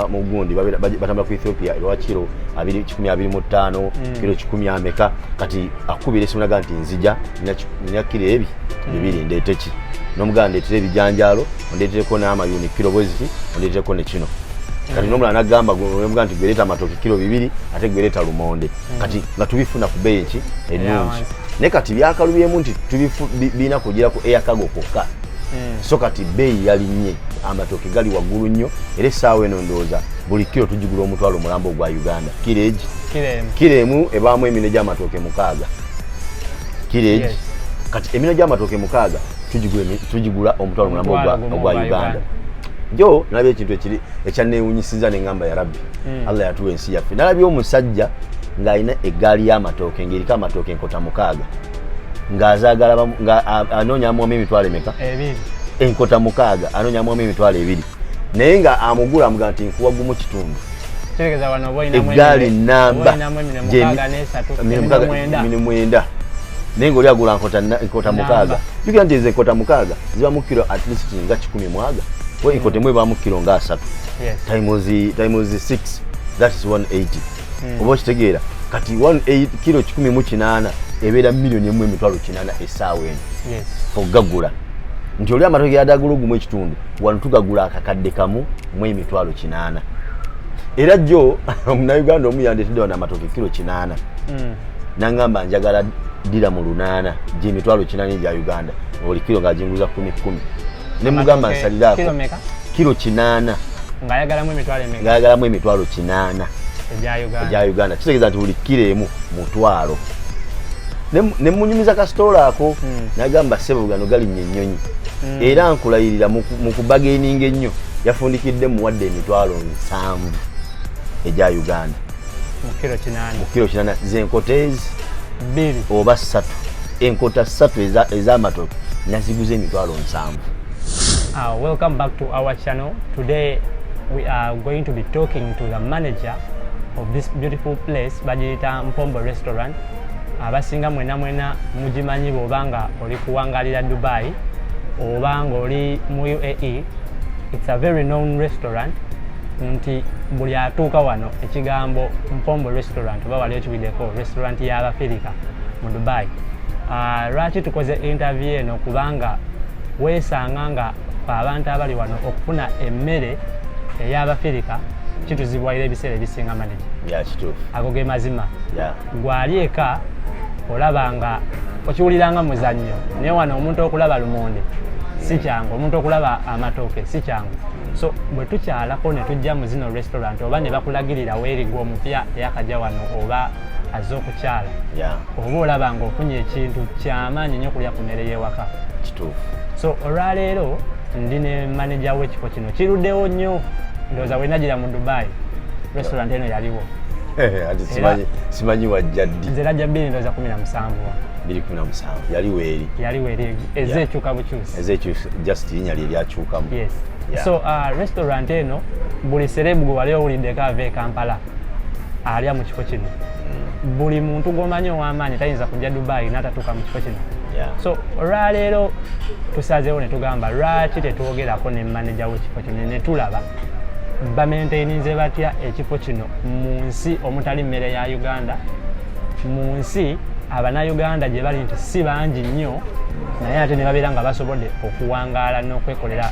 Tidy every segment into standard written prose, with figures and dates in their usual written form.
mu gundi batambula ku Ethiopia lwa kilo 125 kilo 10 ameka kati akubira esimu naga nti nzija nina kilo ebi bibiri ndeete ki n'omuganda ndeetere ebijanjaalo ondeetereko n'amayuni kilo bweziti ondeetereko ne kino kati n'omulala nagamba omuganda nti gwereeta amatooke kilo 2 ate gwereeta lumonde kati nga tubifuna ku bbeeyi ki ennungi naye kati byakalubyemu nti birina kugira ku Air Cargo kokka so kati bbeeyi yalinnye amatooke gali waggulu nnyo era essaawa eno ndowooza buli kilo tugigula omutwalo mulambo gwa Uganda kilo emu ebaamu emino gy'amatooke 6 kilo kati emino gy'amatooke 6 tugigula omutwalo mulambo ogwa Uganda jo nalabye ekintu ekiri ekyanneewunyisiza ne ngamba ya Rabbi Allah yatuwa ensi yaffe nalabye omusajja ng'alina eggaali y'amatooke ng'eriko amatooke enkota 6 ng'azaagala anoonyamu emitwalo emeka enkota 6 anoonyamu emitwalo 2 naye nga amugula amuga nti nkuwa gumu kitundu eggaali namba 9 naye ng'oli agula enkota 6 jukira nti ezo enkota 6 zibamu kilo at least nga 10 mwaga we enkota emu ebaamu kilo nga 3 times 6 that is 180 oba okitegeera kati 180 kilo 18 ebeera milioni emu emitwalo 8 essaawa eno ogagula nti oli amatooke yadagula ogumu ekitundu wano tugagula akakadde kamu mu emitwalo 8 era jjo omunauganda omu yandeetedde wano amatooke kilo 8 nangamba njagala dira mu 8 gy'emitwalo 8 egya Uganda oli kilo ng'aginguza 10 ne mugamba nsaliraako kilo 8 ng'ayagalamu emitwalo 8 egya Uganda kitegeeza nti buli kilo emu mutwalo ne munyumiza kasitoola ako nagamba ssebo gano galinnya ennyonyi era nkulayirira mu kubagaininga ennyo yafundikidde muwadde emitwalo 7 egya Uganda mu kilo 8 z'enkota ezi 2 oba 3 enkota 3 ez'amatooke naziguza emitwalo 7. Welcome back to our channel. Today we are going to be talking to the manager of this beautiful place bagiyita Mpombo Restaurant. Abasinga mwena mugimanyi bw'obanga oli kuwangalira Dubai obanga oli mu UAE. It's a very known restaurant nti buli atuuka wano ekigambo Mpombo Restaurant oba wali okibiddeko restaurant y'Abafirika mu Dubai. Lwaki tukoze interview eno kubanga weesanga nga abantu abali wano okufuna emmere ey'Abafirika kituzibwalira ebiseera ebisinga manager. Kituufu. Ago ge mazima. Gwali eka olabanga okiwuliranga muzannyo naye wano omuntu okulaba lumonde si kyangu, omuntu okulaba amatooke si kyangu. So bwe tukyalako ne tujja mu zino restaurant oba ne bakulagirira weerigwa omupya eyakajja wano oba azze okukyala oba olabanga ofunye ekintu kyamaanyi nnyo kulya ku mmere y'ewaka. Kituufu. So olwaleero ndi ne manager w'ekifo kino kiruddewo nnyo ndowooza wenagira mu Dubai restaurant eno yaliwo simanyi wajja ddi nze najja 2017 yaliwo eri ezeekyuka bukyusi just linnya lye lyakyukamu. So restaurant eno buli serebu gwe wali owuliddeko ava e Kampala alya mu kifo kino buli muntu gw'omanyi ow'amaanyi tayinza kujja Dubai n'atatuuka mu kifo kino. So olwaleero tusazeewo ne tugamba lwaki tetwogerako ne manager w'ekifo kino ne tulaba bamaintaininze batya ekifo kino mu nsi omutali mmere ya Uganda, mu nsi Abanayuganda gye bali nti si bangi nnyo naye ate ne babeera nga basobodde okuwangaala n'okwekolera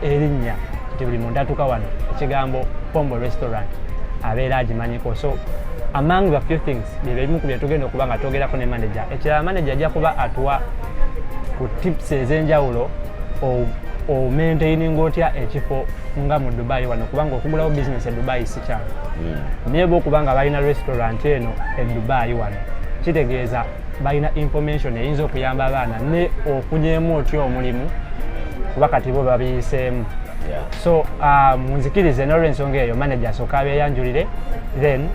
erinnya nti buli muntu atuuka wano ekigambo Mpombo Restaurant abeera agimanyiko. So among the few things byebimu ku bye tugenda okuba nga twogerako ne manager. Ekirala manager ajja kuba atuwa ku tips ez'enjawulo o maintaining otya ekifo nga mu Dubai wano kubanga okugulawo business e Dubai si kyangu. Naye bwe okubanga balina restaurant eno e Dubai wano kitegeeza balina information eyinza okuyamba abaana ne okunyeemu otya omulimu kuba kati bo babiyiseemu. So munzikirize n'olw'ensonga eyo manager asooka abeeyanjulire then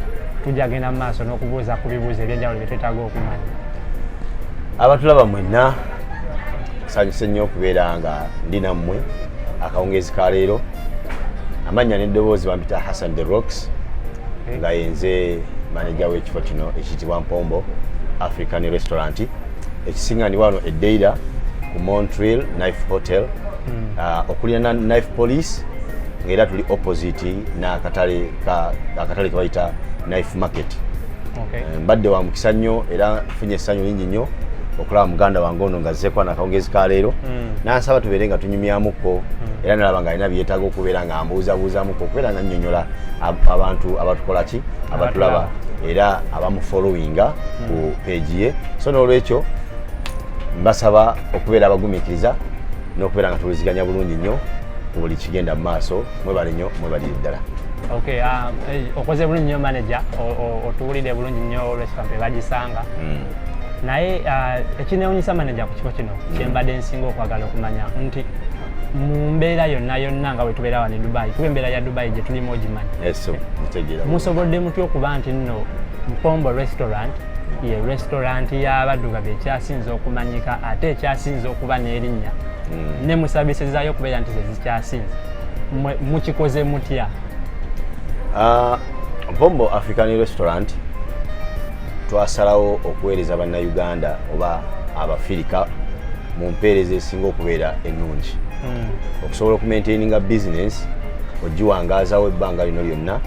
tujja genda mu maaso n'okubuuza ku bibuuzo ebyenjawulo bye twetaaga okumanya. Abatulaba mwenna nsanyuse nnyo okubeera nga ndi nammwe akawungeezi ka leero. Amannya n'eddoboozi bampita Hassan The Rocks nga yenze manager w'ekifo kino ekiyitibwa Mpombo African Restaurant ekisinga ndi wano eddeira ku Montreal Knife Hotel okulina Knife Police ngera tuli opposite na akatale kabayita knife market. Mbadde wa mukisa nnyo era funye essanyu lingi nnyo okulaba muganda wange ono ngazzeeko nakawungezi ka leero nansaba tubeere nga tunyumyamuko era nalaba nga alina byetaaga okubeera nga mbuuzabuuzamuko okubeera nga nnyonnyola abantu abatukola ki abatulaba era abamufollowinga ku page ye. So n'olwekyo mbasaba okubeera abagumiikiriza n'okubeera nga tuwuliziganya bulungi nnyo buli kigenda mu maaso. Mwebale nnyo, mwebalire ddala. Okay, okoze bulungi nnyo manager, otuwulidde bulungi nnyo restaurant bagisanga. Naye ekineewuunyisa manager ku kifo kino kyembadde nsinga okwagala okumanya nti mu mbeera yonna nga bwe tubeera wano e Dubai, kuba embeera ya Dubai gye tulimu ogimanyi. Musobodde mutya okuba nti nno Mpombo restaurant ye restaurant y'abaddugavu ekyasinza okumanyika ate ekyasinza okuba n'erinnya ne musabisizaayo okubeera nti zezikyasinza, mukikoze mutya? Mpombo African Restaurant twasalawo okuweereza bannayuganda oba abafirika mu mpeereza esinga okubeera ennungi okusobola okumaintaininga business ogiwangaazawo ebbanga lino lyonna.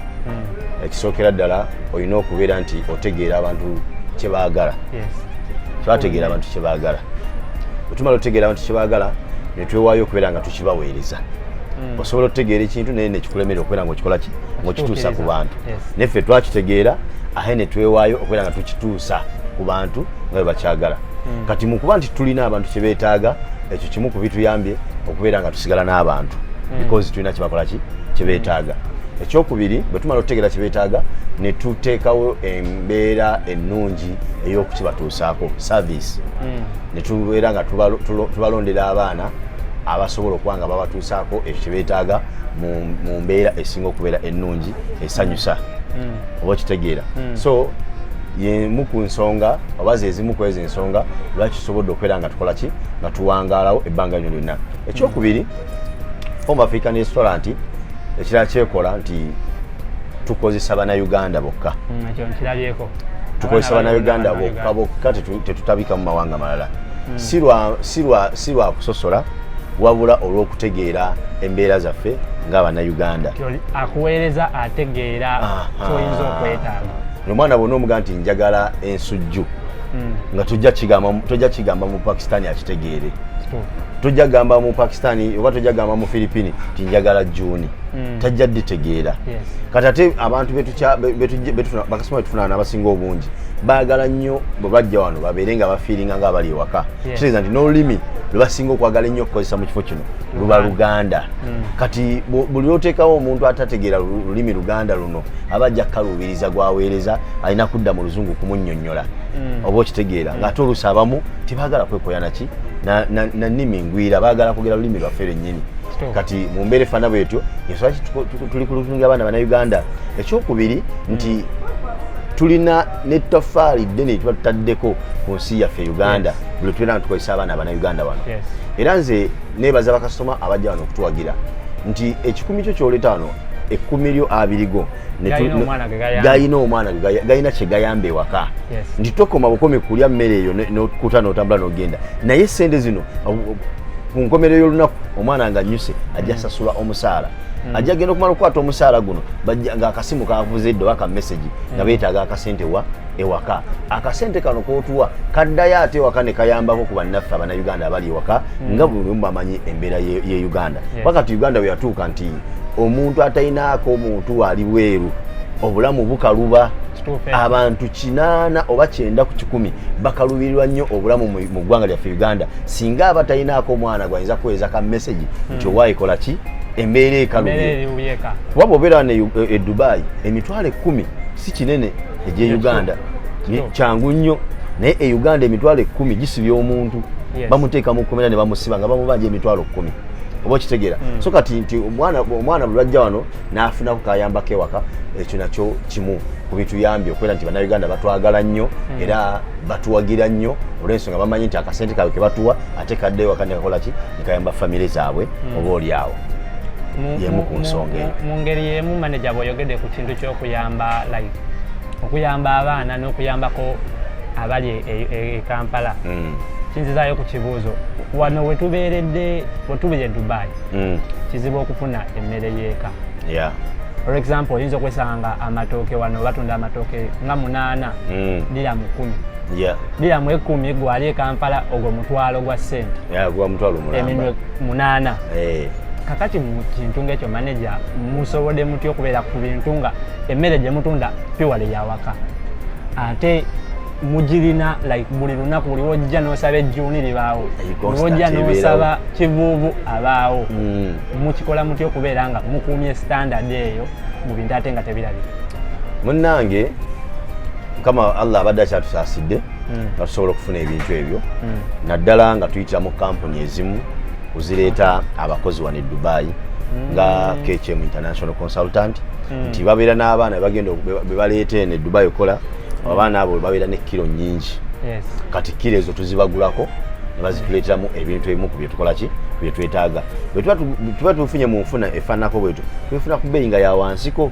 Ekisookera ddala olina okubeera nti otegeera abantu kye baagala. Twategeera abantu kye baagala, bwe tumala otegeera abantu kye baagala ne twewaayo okubeera nga tukibaweereza. Osobola okutegeera ekintu naye ne kikulemerera okubeera ng'okikola ki ng'okituusa ku bantu. Neffe twakitegeera ahe ne twewaayo okubeera nga tukituusa ku bantu nga bwe bakyagala. Kati mu kuba nti tulina abantu kye beetaaga, ekyo kimu ku bituyambye okubeera nga tusigala n'abantu because tulina kye bakola ki kye beetaaga. Ekyokubiri, bwe tumala okutegeera kye beetaaga ne tuteekawo embeera ennungi ey'okukibatuusaako service. Ne tubeera nga tubalondera abaana abasobola okuba nga babatuusaako ekyo kye beetaaga mu mbeera esinga okubeera ennungi esanyusa. Oba okitegeera. So yemu ku nsonga oba zezimu ku ezo ensonga lwaki tusobodde okubeera nga tukola ki nga tuwangaalawo ebbanga lino lyonna. Ekyokubiri, Mpombo African Restaurant ekirala kyekola nti tukozesa bannayuganda bokka. Tukozesa bannayuganda bokka tetutabika mu mawanga malala. Si lwa kusosola wabula olw'okutegeera embeera zaffe ng'abannayuganda. Akuweereza ategeera ky'oyinza okwetaaga. Omwana bwonna omugaa nti njagala ensujju nga tojja kigamba mu Pakistani akitegeere. Tojja gamba mu Pakistani oba tojja gamba mu Philippines ti njagala jjuuni, tajja ditegeera. Kati ate abantu bakasoma betufuna n'abasinga obungi baagala nnyo bwe bajja wano babeere nga bafiiringa nga abali ewaka. Kitegeeza nti n'olulimi lwe basinga okwagala ennyo okukozesa mu kifo kino luba Luganda. Kati buli lwoteekawo omuntu atategeera lulimi Luganda luno aba ajja kukaluubiriza gwaweereza alina kudda mu Luzungu kumunnyonnyola oba okitegeera ng'ate oluusi abamu tebaagala kwekoya naki na nnimi ngwira, baagala kwogera lulimi lwaffe lwennyini. Kati mu mbeera efaana bwetyo ensonga tuli kulunga abaana bannayuganda. Ekyokubiri nti tulina n'ettoffaali ddene tuba tutaddeko ku nsi yaffe Uganda buli tubeera nga tukozesa abaana abannayuganda wano. Era nze neebaza bakasitoma abajja wano okutuwagira nti ekikumi kyo ky'oleeta wano ekkumi lyo abiri go gayina omwana gayina kye gayamba ewaka. Nti tokoma bukomi kulya mmere eyo n'okuta n'otambula n'ogenda, naye sente zino ku nkomerero y'olunaku omwana nga nnyuse ajja sasulwa omusaala. Ajja genda okumala okukwata omusaala guno ng'akasimu kavuze oba ka message nga beetaaga akasente ewaka. Akasente kano kootuwa kaddayo ate ewaka ne kayambako ku bannaffe abannayuganda abali ewaka nga buli omu bamanyi embeera ye Uganda. Wakati Uganda we yatuuka nti omuntu atalinaako omuntu ali bweru obulamu bukaluba. Abantu 80 oba 90 ku 100 bakalubirirwa nnyo obulamu mu ggwanga lyaffe Uganda singa abatalinaako omwana gwayinza kuweeza ka message nti owaayikola ki embeera ekalubye. Kuba bw'obeera e Dubai emitwalo 10 si kinene egy'e Uganda kyangu nnyo, naye e Uganda emitwalo 10 gisibya omuntu bamuteeka mu kkomera ne bamusiba nga bamubanja emitwalo 10 oba okitegeera. So kati nti omwana bwe lwajja wano n'afunako kayambako ewaka, ekyo nakyo kimu ku bituyambye okubeera nti bannayuganda batwagala nnyo era batuwagira nnyo olw'ensonga bamanyi nti akasente kaabwe ke batuwa ate kadde ewaka ne kakola ki ne kayamba famire zaabwe oba oliawo. Yemu ku nsonga eyo. Mu ngeri yemu manager bw'oyogedde ku kintu ky'okuyamba okuyamba abaana n'okuyambako abali e Kampala. kinzizayo ku kibuuzo wano wetubeeredde Dubai kizibu okufuna emmere y'eka. For example oyinza okwesanga amatooke wano batunda amatooke nga 8 dira mu 10 dira mu 10 gwali e Kampala ogwo mutwalo gwa ssente gwa mutwalo eminwe 8 kakati mu kintu ng'ekyo manager musobodde mutya okubeera ku bintu nga emmere gye mutunda piwale yawaka ate mujirina like buli lunaku buli wojja n'osaba ejjuuni libaawo wojja n'osaba kivuuvu abaawo mukikola mutya okubeera nga mukuumye standard eyo mu bintu ate nga tebirabika. Munnange kama Allah abadde akyatusaasidde nga tusobola okufuna ebintu ebyo naddala nga tuyitira mu kampuni ezimu kuzireeta abakozi wano e Dubai nga KHM International Consultant nti babeera n'abaana bagenda bebaleeta eno e Dubai okola abaana abo babeera ne kilo nnyingi kati kilo ezo tuzibagulako ne bazituleeteramu ebintu ebimu ku bye tukola ki bye twetaaga bwe tuba tufunye mu nfuna efaanako bwetu tubifuna ku bbeeyi nga ya wansiko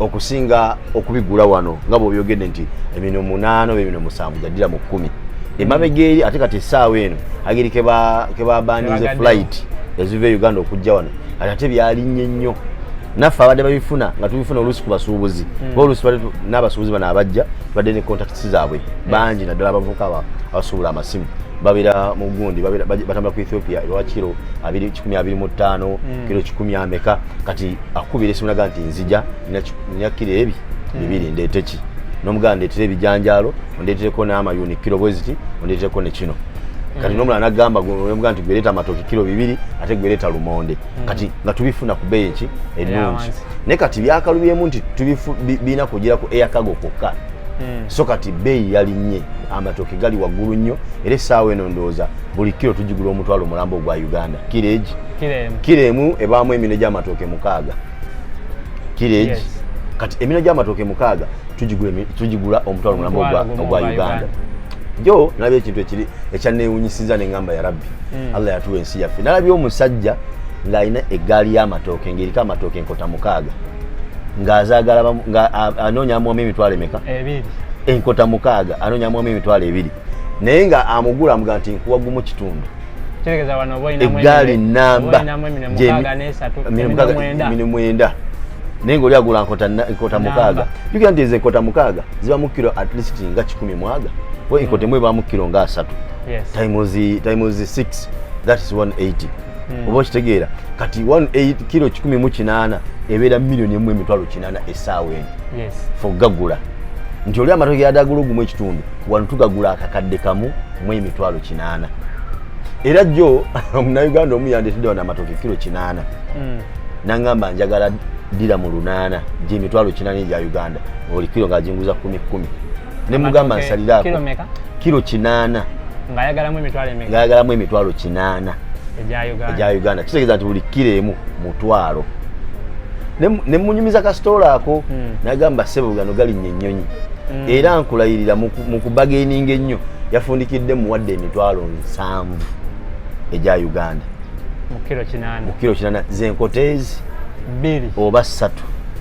okusinga okubigula wano nga bw'obyogedde nti emino 8 oba emino 7 jaddira mu 10 emabega eri ate kati essaawa eno ageri kebabaanize flight eziva e Uganda okujja wano ate byalinnye nnyo naffe abadde babifuna nga tubifuna oluusi ku basuubuzi oluusi n'abasuubuzi bano abajja badde ne contacts zaabwe bangi naddala abavubuka abasuubula amasimu babeera mu gundi batambula ku Ethiopia ebawa kilo 125 kilo 10 ameka kati akubira esimu naga nti nzija nina kilo ebi bibiri ndeete ki n'omuganda ndeetere ebijanjaalo ondeetereko n'amayuni kilo bweziti ondeetereko ne kino kati n'omulala nagamba omuganda nti gwereeta amatooke kilo 2 ate gwereeta lumonde kati nga tubifuna ku bbeeyi ki ennungi naye kati byakalubyemu nti birina kugira ku air cargo kokka so kati bbeeyi yalinnye amatooke gali waggulu nnyo era essaawa eno ndowooza buli kilo tugigula omutwalo mulambo gwa Uganda kilo emu ebaamu emino gy'amatooke 6 kilo kati emino gy'amatooke 6 tugigula omutwalo mulambo ogwa Uganda jo nalabye ekintu ekiri ekyanneewunyisiza ne ngamba ya Rabbi Allah yatuwa ensi yaffe nalabye omusajja ng'alina eggaali y'amatooke ng'eriko amatooke enkota 6 ng'azaagala anoonyamu emitwalo emeka enkota 6 anoonyamu emitwalo 2 naye nga amugula amuga nti nkuwa gumu kitundu eggaali namba emino 9 naye ng'oli agula enkota 6 jukira nti ezo enkota 6 ziba mu kilo at least nga 10 mwaga enkota emu ebaamu kilo nga 3 times 6 that is 180 oba okitegeera kati 180 kilo 18 ebeera milioni emu emitwalo 8 essaawa eno fogagula nti oli amatooke yadagula ogumu ekitundu wano tugagula akakadde kamu mu emitwalo 8 era jjo Munnayuganda omu yandeetedde wano amatooke kilo 8 nangamba njagala dira mu 8 gy'emitwalo 8 egya Uganda oli kilo ng'ajinguza 10 ne mugamba nsaliraako kilo 8 ng'ayagalamu emitwalo 8 egya Uganda kitegeeza nti buli kilo emu mutwalo ne munyumiza kasitoola ako nagamba ssebo gano galinnye ennyonyi era nkulayirira mu kubagaininga ennyo yafundikidde muwadde emitwalo 7 egya Uganda mu kilo 8 z'enkota ezi 2 oba 3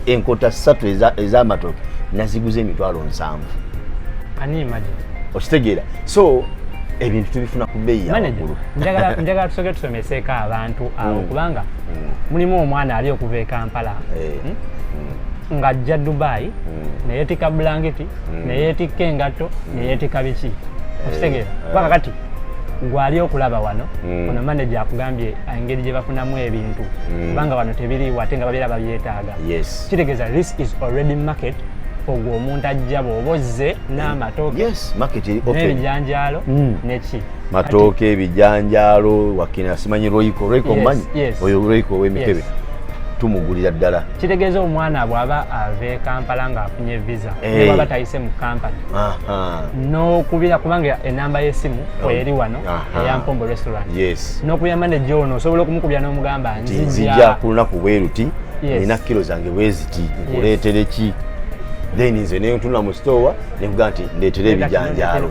enkota 3 ez'amatooke naziguza emitwalo 7 okitegeera so ebintu tubifuna ku bbeeyi yawaggulu njagala tusoke tusomeseeko abantu awo kubanga mulimu omwana ali okuva e Kampala ng'ajja Dubai neyeetika bulangiti neyeetika engatto neyeetika biki okitegeera kubanga kati gwali okulaba wano ono manager akugambye engeri gye bafunamu ebintu kubanga wano tebiriiwo ate nga babeera babyetaaga kitegeeza this is already market ogwo omuntu ajja bw'oba ozze n'amatooke n'ebijanjaalo neki matooke ebijanjaalo wakina simanyi Royco mmanyi oyo Royco ow'emikebe tumugulira ddala kitegeeza omwana bw'aba ava e Kampala ng'afunye visa ne bw'aba tayise mu kampani n'okubira kubanga enamba y'essimu eri wano eya Mpombo Restaurant n'okubira manager ono osobola okumukubira n'omugamba nzija ku lunaku bwe luti nina kilo zange bwe ziti nkuleetere ki then nze ne ntuna mu store ne kuga nti ndeetere ebijanjaalo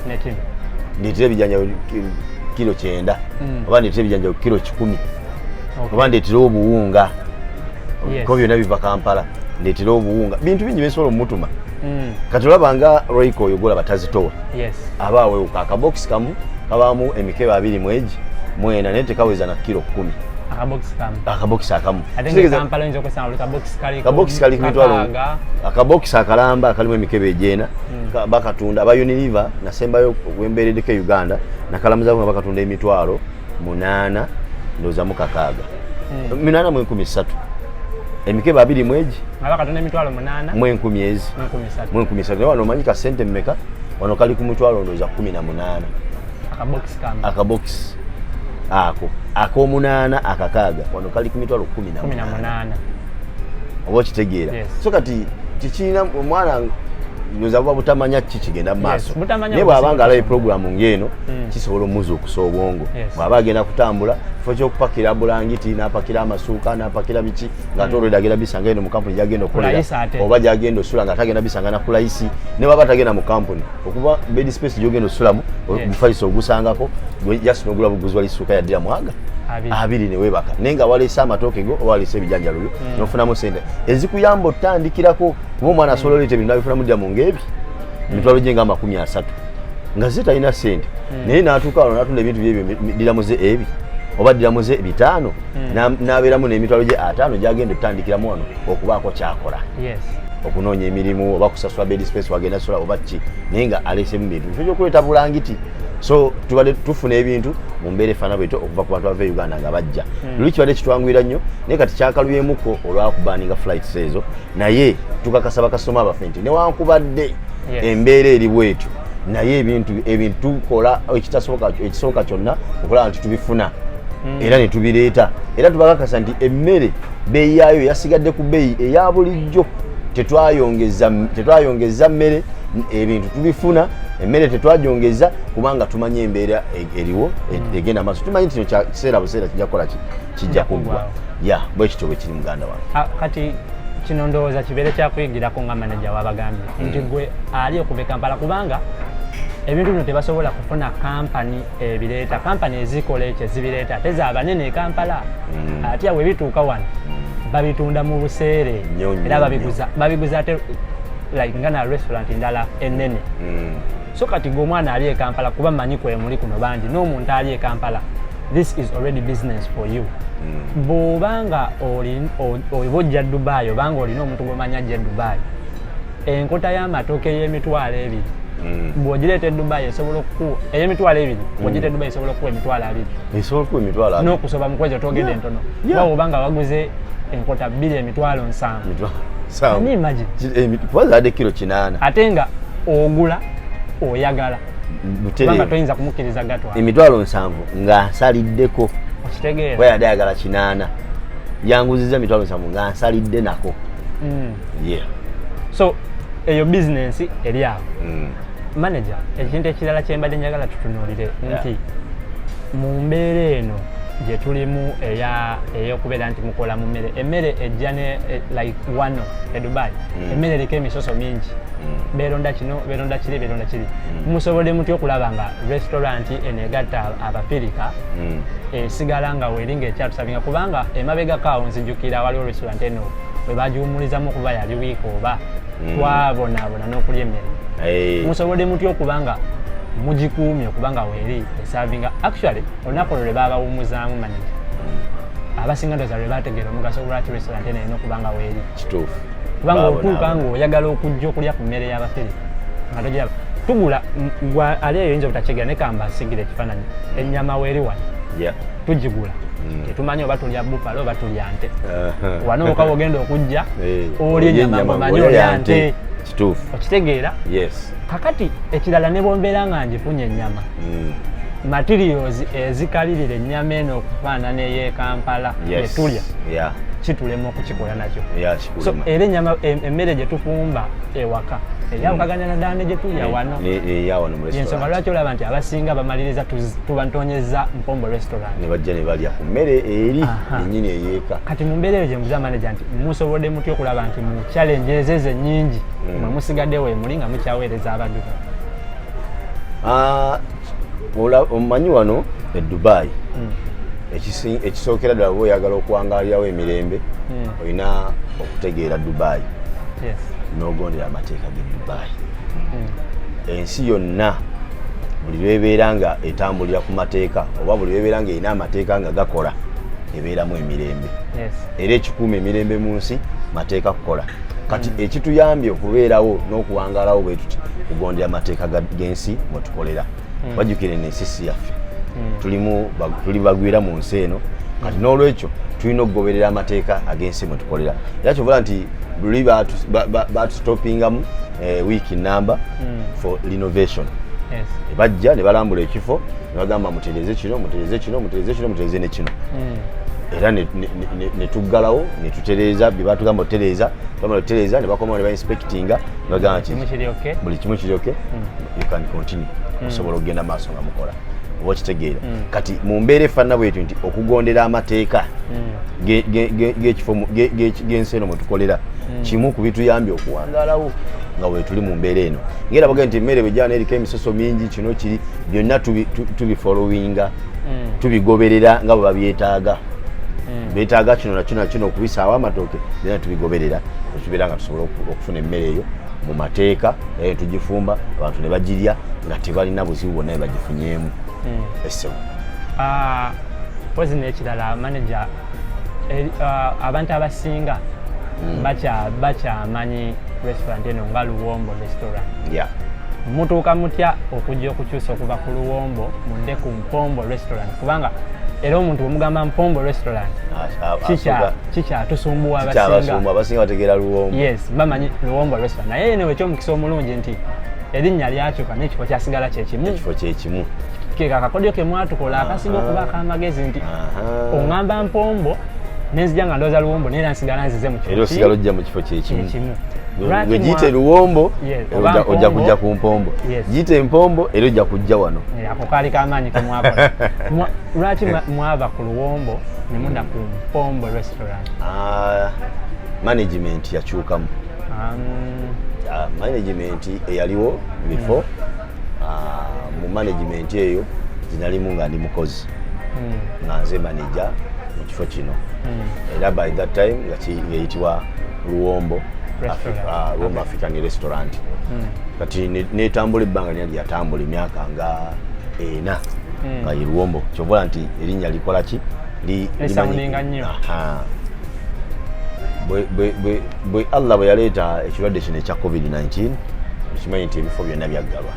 kilo 9 oba ndeetere ebijanjaalo kilo 10 oba ndeetere obuwunga ko byonna biva Kampala ndeetere obuwunga bintu bingi byensobola omutuma kati olaba nga Royco oyo gola batazitowa aba awewuka akabox kamu kabamu emikebe 2 mweji mwena nete kaweza na kilo 10 akabox akamu akabox kali mitwalo akabox akalamba akalimu emikebe ejena bakatunda aba Unilever na sembayo wemberedeke Uganda nakalamuza bwa bakatunda emitwalo 8 ndoza mukakaga 8 mu 13 emikebe 2 mweji bakatunda emitwalo 8 mu 10 mu 13 wano manyika sente mmeka wano kali ku mitwalo ndoza 18 akabox ako 8 akakaga wano kali ku mitwalo 18 obo kitegeera so kati kichina omwana nyoza bwa butamanya kikigenda maaso nebo abanga alaye program ngeno kisobola omuzo okusoba obwongo bwaba agenda kutambula fo kyo kupakira bulangiti napakira amasuka napakira biki ngatoro dagera bisanga eno mu company jagenda okolera oba jagenda osula nga tagenda bisanga na kulaisi ne baba tagenda mu company okuba bed space jogenda osulamu mufaiso ogusangako just nogula buguzwa lisuka ya dira mwaga abiri ne webaka nenga wale sama toke go wale se bijanja lulu nofuna mu sente ezikuyamba otandikirako kuba mwana sololete bintu bifuna mu dya mu ngebi mitwalo jenga 30 nga zita ina sente naye natuka wano natunda ebintu byebyo diramuze ebi oba diramuze 5 naberamu n'emitwalo je 5 jagenda otandikiramu wano okubaako kyakola okunonya emirimu oba kusasula bed space wagenda sola oba ki nenga alese mu bintu kyo kuleta bulangiti so tubade tufuna ebintu mu mbere fana bweto okuva ku bantu bava Uganda nga bajja lulichi wade kitwangwira nnyo ne kati kyakalubyemuko olwa kubaninga flights ezo naye tukakasaba customer abafenti ne wankubadde embeere eri bwetu naye ebintu kola ekisoka kyonna okola nti tubifuna era ne tubireeta era tubakakasa nti emmere bei yayo yasigadde ku bei eya bulijjo tetwayongeza mmere ebintu tubifuna emmere tetwajongeza kubanga tumanye embeera eriwo egenda maaso tumanyi nti kiseera buseera kijakola kijja kuggwa ya bwe kityo bwe kiri muganda wange kati kino ndowooza kibeere kyakuyigirako nga manager w'abagambi nti gwe ali okuva e Kampala kubanga ebintu bino tebasobola kufuna kampani ebireeta kampani ezikola ekyo ezibireeta ate zaabanene e Kampala ate awe bituuka wano babitunda mu buseere era babiguza ate like nga na restaurant ndala ennene so kati g'omwana ali e Kampala kuba mmanyi kwe muli kuno bangi n'omuntu ali e Kampala this is already business for you bw'obanga ojja Dubai obanga olina omuntu gw'omanyi ajja Dubai enkota y'amatooke y'emitwalo 2 bw'ogireeta e Dubai esobola okukuwa ey'emitwalo 2 bw'ogireeta e Dubai esobola okukuwa emitwalo 2 esobola okukuwa emitwalo 2 n'okusoba mu kwezo togedde entono kuba obanga waguze enkota 2 emitwalo 7 ani imagine kwanza ade kilo 8 ate nga ogula oyagala kubanga toyinza kumukkiriza gatwa emitwalo 7 nga nsaliddeko okitegeera bwe yade ayagala 8 yanguziza emitwalo 7 nga nsalidde nako yeah so eyo business eri awo manager ekintu ekirala kyembadde njagala tutunuulire nti mu mbeera eno gye tulimu ey'okubeera nti mukola mu mmere emmere ejja ne like wano e Dubai emmere eriko emisoso mingi beeronda kino beeronda kiri musobodde mutya okulaba nga restaurant eno egatta abafirika esigala nga weeringa ekyatusavinga kubanga emabegako awo nzijukira waliwo restaurant eno bwe bagiwumulizamu okuba yali wiiki oba twabonaabona n'okulya emmere musobodde mutya okubanga mugikuumye okubanga weeri esavinga actually olunaku olwo lwe baabawumuzaamu manager abasinga ndoza lwe bategeera omugaso lwaki restaurant eno erina okubanga weeri kituufu kubanga otuuka ng'oyagala okujja okulya ku mmere y'abafirika nga togiraba tugula ali eyo yinza obutakigira ne kamba asigire ekifaananyi ennyama weeri wano tugigula tetumanyi oba tulya bupale oba tulya nte wano okaba ogenda okujja olya ennyama ng'omanyi olya nte kituufu okitegeera kakati ekirala ne bwombeera nga ngifunye ennyama materials ezikalirira ennyama eno okufaanana ey'e Kampala etulya kitulema okukikola nakyo so era ennyama emmere gye tufumba ewaka eyawukaganya naddala ne gye tulya wano yensonga lwaki olaba nti abasinga bamaliriza tubantonyeza Mpombo restaurant ne bajja ne balya ku mmere eri ennyini eyeeka kati mu mbeera eyo gye mbuza manager nti musobodde mutya okulaba nti mu challenges ezo ennyingi mwe musigaddewo emuli nga mukyaweereza abantu omanyi wano e Dubai ekisookera ddala oyagala okuwangaalirawo emirembe olina okutegeera Dubai n'ogondera amateeka ge Dubai ensi yonna buli lwebeera nga etambulira ku mateeka oba buli lwebeera nga erina amateeka nga gakola ebeeramu emirembe era ekikuuma emirembe mu nsi mateeka kukola kati ekituyambye okubeerawo n'okuwangaalawo bwe tuti kugondera amateeka g'ensi mwe tukolera wajjukire n'ensisi yaffe tuli bagwira mu nsi eno kati n'olwekyo tulina okugoberera amateeka ag'ensi mwe tukolera era kyovola nti luli batustopingamu wiiki namba for renovation bajja ne balambula ekifo ne bagamba mutereeze kino mutereeze kino mutereeze kino mutereeze ne kino era ne tuggalawo ne tutereeza bye batugamba otereeza bamala otereeza ne bakomawo ne bainspectinga ne bagamba nti buli kimu kiri okay you can continue osobola okugenda maaso nga mukola oba okitegeera kati mu mbeera efaanana bwetyo nti okugondera amateeka g'ekifo g'ensi eno mwe tukolera kimu ku bituyambye okuwangaalawo nga bwe tuli mu mbeera eno ngera baga nti emmere bwe gyana eriko emisoso mingi kino kiri byonna tubifolowinga tubigoberera nga bwe babyetaaga beetaaga kino na kino na kino okubisaawo amatooke byonna tubigoberera tubeera nga tusobola okufuna emmere eyo mu mateeka tugifumba abantu ne bagirya nga tebalina buzibu bwonna ne bagifunyeemu essewo pozi n'ekirala manager abantu abasinga bakyamanyi restaurant eno nga Luwombo restaurant mutuuka mutya okujja okukyusa okuva ku Luwombo mudde ku Mpombo restaurant kubanga era omuntu bwemugamba Mpombo restaurant kikyatusumbuwa abasinga bategeera Luwombo bamanyi Luwombo restaurant naye eno ekyomukisa omulungi nti erinnya lyakyuka n'ekifo kyasigala kyekimu keka akakodyo ke mwatukola akasinga okubaako amagezi nti oŋŋamba Mpombo nenzija nga ndooza Luwombo naye era nsigala nzize mu kifo osigala ojja mu kifo kyekimu gwe giyite Luwombo ojja kujja ku Mpombo giyite Mpombo era ojja kujja wano ako kaali kamaanyi ke mwakola lwaki mwava ku Luwombo ne mudda ku Mpombo restaurant management yakyukamu management eyaliwo before mu management eyo zinalimu nga ndi mukozi nga nze manager mu kifo kino era by that time yayitibwa Luwombo African restaurant kati netambula ebbanga lyali yatambula emyaka nga 4 nga ye Luwombo kyovola nti erinnya likola ki lisoundinga nnyo bwe Allah bwe yaleeta ekirwadde kino ekya COVID-19 kimanyi nti ebifo byonna byaggalwa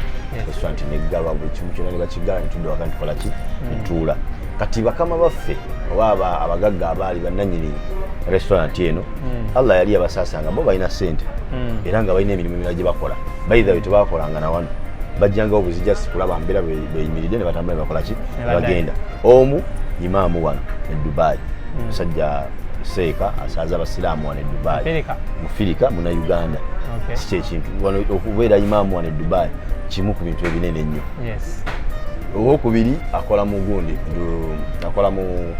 restaurant neggalwa buli kimu kyonna ne bakiggala netudde waka ntukola ki netuula kati bakama baffe oba abagagga abaali bannannyini restaurant eno Allah yali yabasaasanga bo balina ssente era nga balina emirimu emirala gye bakola bayitha bwe tebakolanga na wano bajjangawo buzijja sikulaba mbeera beyimiridde ne batambula ne bakola ki bagenda omu imaamu wano e Dubai musajja Seeka asaaza abasiraamu wano e Dubai Mufirika muna Uganda kiki ekintu okubeera imaamu wano e Dubai kimu ku bintu ebinene ennyo owokubiri akola mu gundi akola mu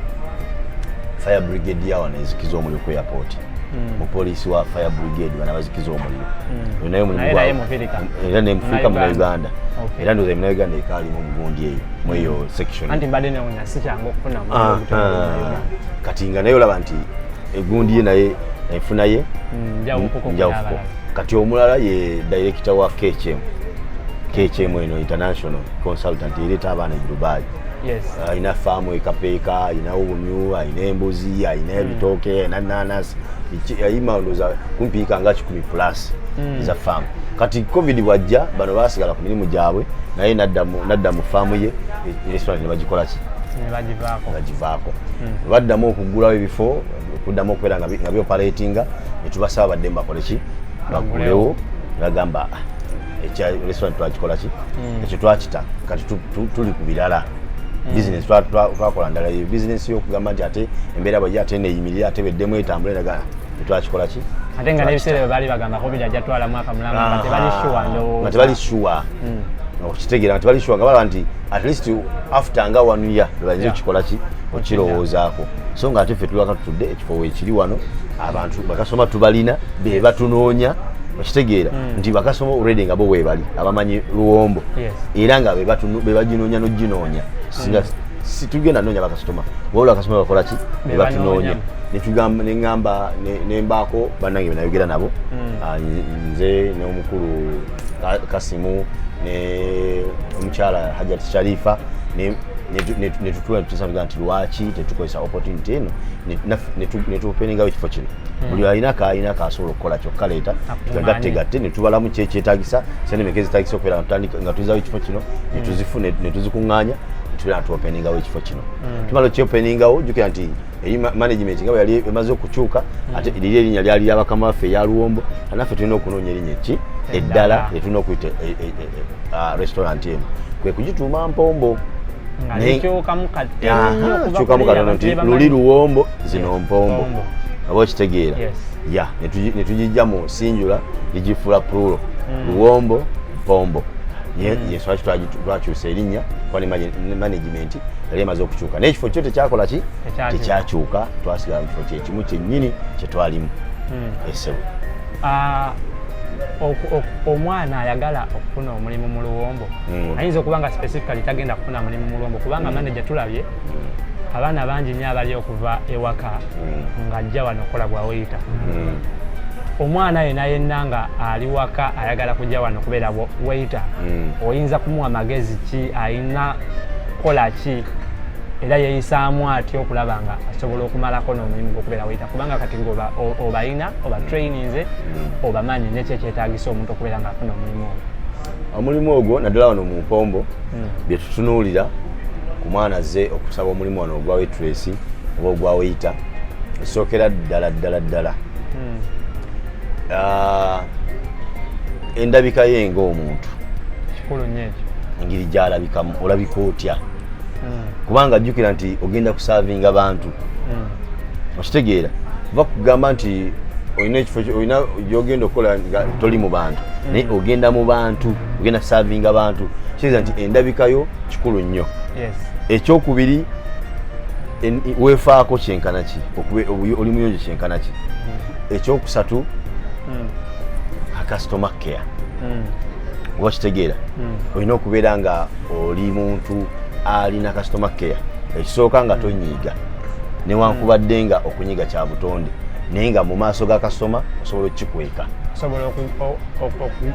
fire brigade ya wano ezikiza omuliro ku airport mu poliisi wa fire brigade bana bazikiza omuliro naye mulimu era ne Mufirika muna Uganda era ndoza muna Uganda ekaali mu gundi eyo mu eyo section anti mbadde newunya si kyangu okufuna kati nga naye olaba nti egundi ye naye enfuna ye njawuko kati omulala ye director wa KHM eno international consultant ereeta abaana e Dubai ayina faamu ekapeeka ayina obumyu ayina embuzi ayina ebitooke ayina nanasi ayima ndooza kumpiika nga 10+ za faamu kati covid bwajja bano basigala ku mirimu gyabwe naye nadda mu faamu ye restaurant ne bagikola ki bagivaako baddamu okuggulawo ebifo okuddamu okubeera nga byoparatinga netubasaba badde mbakole ki bagulewo bagamba ekya restaurant twakikola ki ekyo twakita kati tuli ku birala business twakola ndala business y'okugamba nti ate embeera bwajja ate neeyimirira ate beddemu etambule naga twakikola ki ate nga n'ebiseera baali bagamba covid ajja twala mwaka mulamba nga tebali sure okitegeera nga tebali sure nga balaba nti at least after nga 1 year bebaze okikola ki okirowoozaako so nga ate ffe tulaka tutudde ekifo weekiri wano abantu bakasoma tubalina be batunoonya okitegeera nti bakasoma already nga bo webali abamanyi Luwombo era nga be baginoonya n'oginoonya singa situgenda noonya bakasitoma wabula bakasoma bakola ki be batunoonya neŋŋamba nembaako bannange benayogera nabo nze n'omukulu Kasimu ne omukyala Hajati Sharifa ne tutula tusabira nti lwaki tetukozesa opportunity eno ne tupeningawo ekifo kino buli alina kasobola okukola kyokka leeta tugatte ne tubalamu kyetagisa sene mekezi tagisa okubeera nga tuyizawo ekifo kino ne tuzifune ne tuzikuŋŋaanya tubeera tuopeningawo ekifo kino tumala okyopeningawo jjukira nti eri management nga bwe yali emaze okukyuka ate liri erinnya lyali lyabakama baffe eya Luwombo naffe tulina okunoonya erinnya ki eddala lyetulina okuyita restaurant eno kwe kugituuma Mpombo kyukamu katono nti luli Luwombo zino Mpombo oba okitegeera ne tugijja mu Sinjula ligifuula Plural Luwombo Mpombo yeswaki twakyusa erinnya kwani management yali emaze okukyuka n'ekifo kyo tekyakola ki tekyakyuka twasigala mu kifo kyekimu kyennyini kyetwalimu esebo omwana ayagala okufuna omulimu mu Luwombo ayinza okuba nga specifically tagenda kufuna mulimu mu Luwombo kubanga manager tulabye abaana bangi nnyo abali okuva ewaka ng'ajja wano okukola bwa waiter omwana yenna nga ali waka ayagala kujja wano kubeera waiter oyinza kumuwa magezi ki ayina kola ki era yeeyisaamu atya okulaba nga asobola okumalako n'omulimu gw'okubeera waiter kubanga kati obayina oba trainings obamanyi nekyo ekyetaagisa omuntu okubeera nga afuna omulimu ogwo naddala wano mu Mpombo bye tutunuulira ku mwana azze okusaba omulimu wano ogwa waitress oba ogwa waiter esookera ddala endabika ye ng'omuntu kikulu nnyo ekyo engeri gy'alabikamu olabika otya kubanga jjukira nti ogenda kusavinga bantu okitegeera oba kugamba nti olina ekifo olina gy'ogenda okukola nga toli mu bantu naye ogenda mu bantu ogenda kusavinga bantu kitegeeza nti endabikayo kikulu nnyo ekyokubiri weefaako kyenkana ki oli muyonjo kyenkana ki ekyokusatu customer care wakitegeera olina okubeera nga oli muntu alina customer care ekisooka nga tonyiiga newankubadde nga okunyiga kya butonde naye nga mu maaso ga customer osobola okukikweka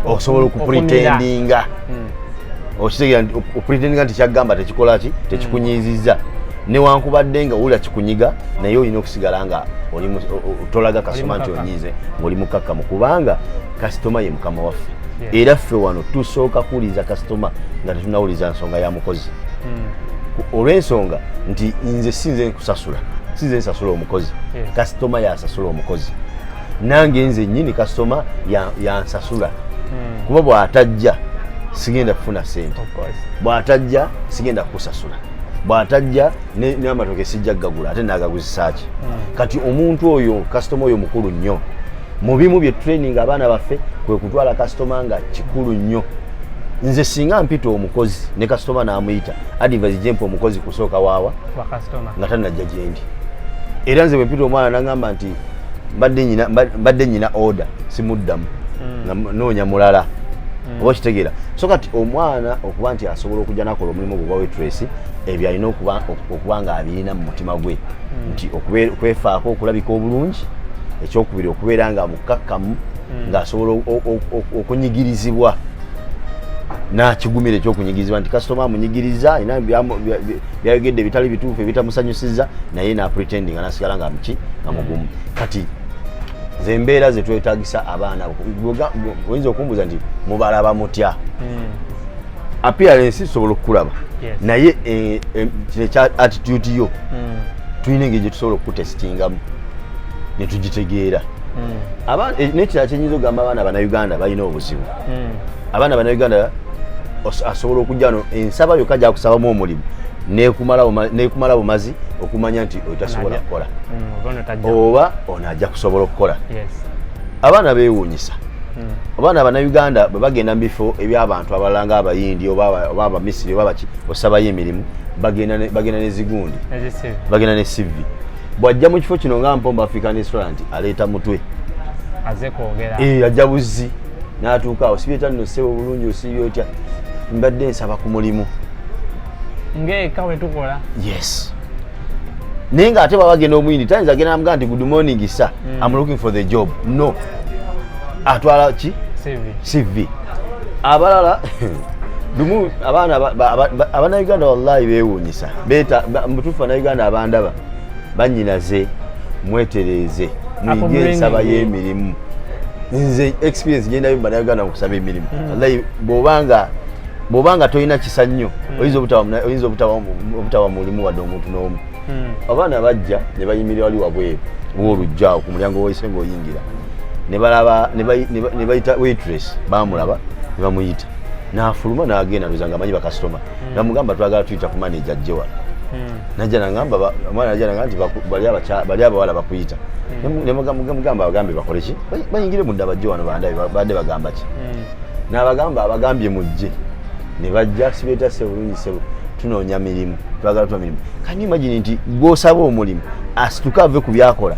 osobola okupretendinga okitegeera nti opretendinga nti kyagamba tekikola ki tekikunyiizizza newankubadde nga owulira kikunyiga naye olina okusigala nga tolaga kasitoma nti onyiize ng'oli mukkakkamu kubanga kasitoma ye mukama waffe era ffe wano tusooka kuwuliriza kasitoma nga tetunawuliriza nsonga ya mukozi olw'ensonga nti nze sinze nsasula omukozi kasitoma yasasula omukozi nange nze nnyini kasitoma yansasula kuba bw'atajja sigenda kufuna ssente bw'atajja sigenda kukusasula bw'atajja n'amatoke sijja gagula ate naagaguzisa ki kati omuntu oyo kasitoma oyo mukulu nnyo mu bimu bye training abaana baffe kwe kutwala kasitoma nga kikulu nnyo nze singa mpita omukozi ne kasitoma n'amuyita advice jempa omukozi kusooka waawa nga tanajja gyendi era nze bwe mpita omwana n'agamba nti mbadde nyina order simuddamu noonya mulala oba kitegeera so kati omwana okuba nti asobola okujja nakola omulimu gwe gwa waitress ebyo alina okuba nga abirina mu mutima gwe nti okwefaako okulabika obulungi ekyokubiri okubeera nga mukkakkamu ng'asobola okunyigirizibwa n'akigumira ekyokunyigizibwa nti kasitoma amunyigiriza ayina byayogedde bitali bituufu ebitamusanyusizza naye n'apretendinga n'asigala nga mugumu kati ze embeera ze twetaagisa abaana oyinza okumbuuza nti mubalaba mutya appearance sobola okukulaba naye ekya attitude yo tulina engeri gye tusobola okutestingamu ne tugitegeera n'ekirala kyenyinza okugamba abaana bannayuganda balina obuzibu abaana bannayuganda asobola okujja wano ensaba yokka gyakusabamu omulimu nekumala bumazi okumanya nti otasobola kukola oba ono ajja kusobola okukola abaana beewuunyisa abaana bannayuganda bwe bagenda mu bifo eby'abantu abalala nga abayindi oba abamisiri oba baki osabayo emirimu bagenda nezigundi bagenda ne CV bw'ajja mu kifo kino nga Mpombo African Restaurant aleeta mutwe ajja buzzi n'atuuka awo sibye tanno ssebo bulungi osibye otya mbadde nsaba ku mulimu ng'eka we tukola yes naye ng'ate baba bagenda omuyindi tayinza agenda namugaa nti good morning sir I'm looking for the job no atwala ki CV abalala Dumu abaana Uganda wallahi beewuunyisa. Mutuufu Uganda abandaba bannyinaze mwetereze muyige ensaba y'emirimu. Nze experience genda bimba Uganda mu kusaba emirimu. Wallahi bw'obanga toyina kisa nnyo oyinza obutawa mulimu wadde omuntu n'omu. Abaana bajja ne bayimirira wali wabweru w'olujja ku mulyango w'oyise ng'oyingira ne bayita waitress bamulaba ne bamuyita n'afuluma n'agenda nga amanyi bakasitoma namugamba twagala tuyita ku manager ajje wano najja nagamba omwana najja nagamba nti bali abawala bakuyita nemugamba bagambe bakole ki bayingire munda bajje wano badde bagamba ki n'abagamba abagambye mujje ne bajja sibeeta sebulungi sebo tunoonya mirimu twagala tuwa mirimu. Can you imagine nti gw'osaba omulimu asituka ave ku byakola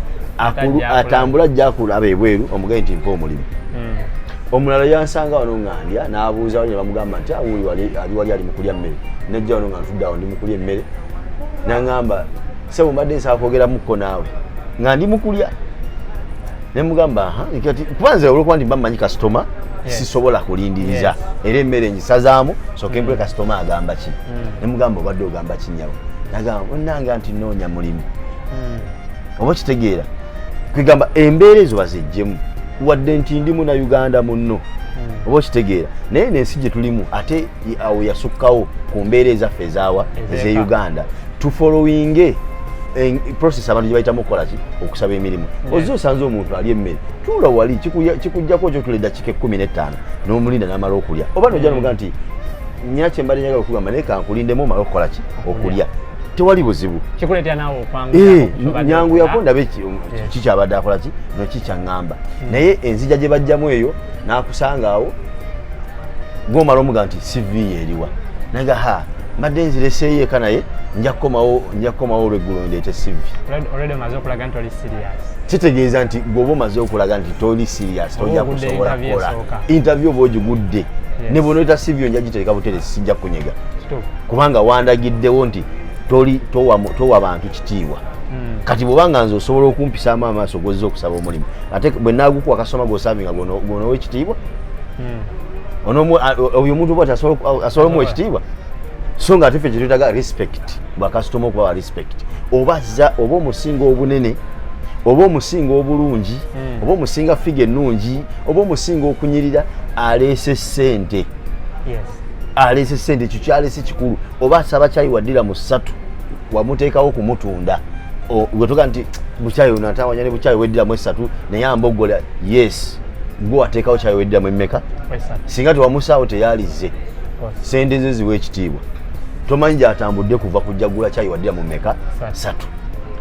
atambula ajja akulaba ebweru omugaye nti mpa omulimu. Omulala yansanga wano ng'andya n'abuuza ne bamugamba nti ali wali ali mu kulya mmere nejja wano nga ntudde awo ndi mu kulya emmere n'aŋŋamba sebo mbadde nsaba kwogeramukko naawe nga ndi mu kulya ne mugamba kubanze olwokuba nti mbamanyi kasitoma sisobola kulindiriza era emmere ngisazaamu soke mpule kasitoma agamba ki ne mugamba obadde ogamba kinyawo nagamba onnanga nti noonya mulimu oba kitegeera kwegamba embeera ezo bazijjemu wadde nti ndi muna Uganda munno oba kitegeera naye n'ensi gye tulimu ate awo yasukkawo ku mbeera ezaffe ezaawa ez'e Uganda tufollowinge process abantu gye bayitamu okukola ki okusaba emirimu. Ozze osanze omuntu ali emmere tuula wali kikujjako kyo tule eddakiika 15 n'omulinda n'amala okulya oba nojja n'omugamba nti nnyina kye mbadde njagala okugamba naye kankulindemu omala okukola ki okulya tewali buzibu kikuleetera naawe okwanguya nyangu yako ndabe kikyabadde akola ki no kikyaŋŋamba naye enzija gye bajjamu eyo n'akusanga awo ng'omala omugamba nti CV eriwa naga mbadde nzireseeyo eka naye nja kukomawo olweggulo ndeete CV. Already omaze okulaga nti oli serious. Kitegeeza nti bw'oba omaze okulaga nti toli serious tojja kusobola kukola interview oba ogigudde ne bw'onoyita CV onja gitereka buteresi sijja kunyega kubanga wandagiddewo nti towa bantu kitiibwa. Kati bw'obanga nze osobola okumpisaamu amaaso gozza okusaba omulimu ate bwe naagukuwa kasoma g'osavinga gwonowa ekitiibwa oyo omuntu bwati asobola omuwa ekitiibwa so nga ate ffe kyetwetaga respect bwakasitoma okuba wa respect oba omusinga obunene oba omusinga obulungi oba omusinga figa ennungi oba omusinga okunyirira aleese ssente aleese ssente ekyo kyaleese kikulu oba asaba kyayi waddira mu 3 wamuteekawo kumutunda gwetoga nti bukyayi ono atawanya ne bukyayi weddiramu 3 naye ambogola yes gwe wateekawo kyayi weddiramu emmeka singa tewamusaawo teyalize sente ze ziwa ekitiibwa tomanyi gy'atambudde kuva kujjagula kyayi waddira mu mmeka 3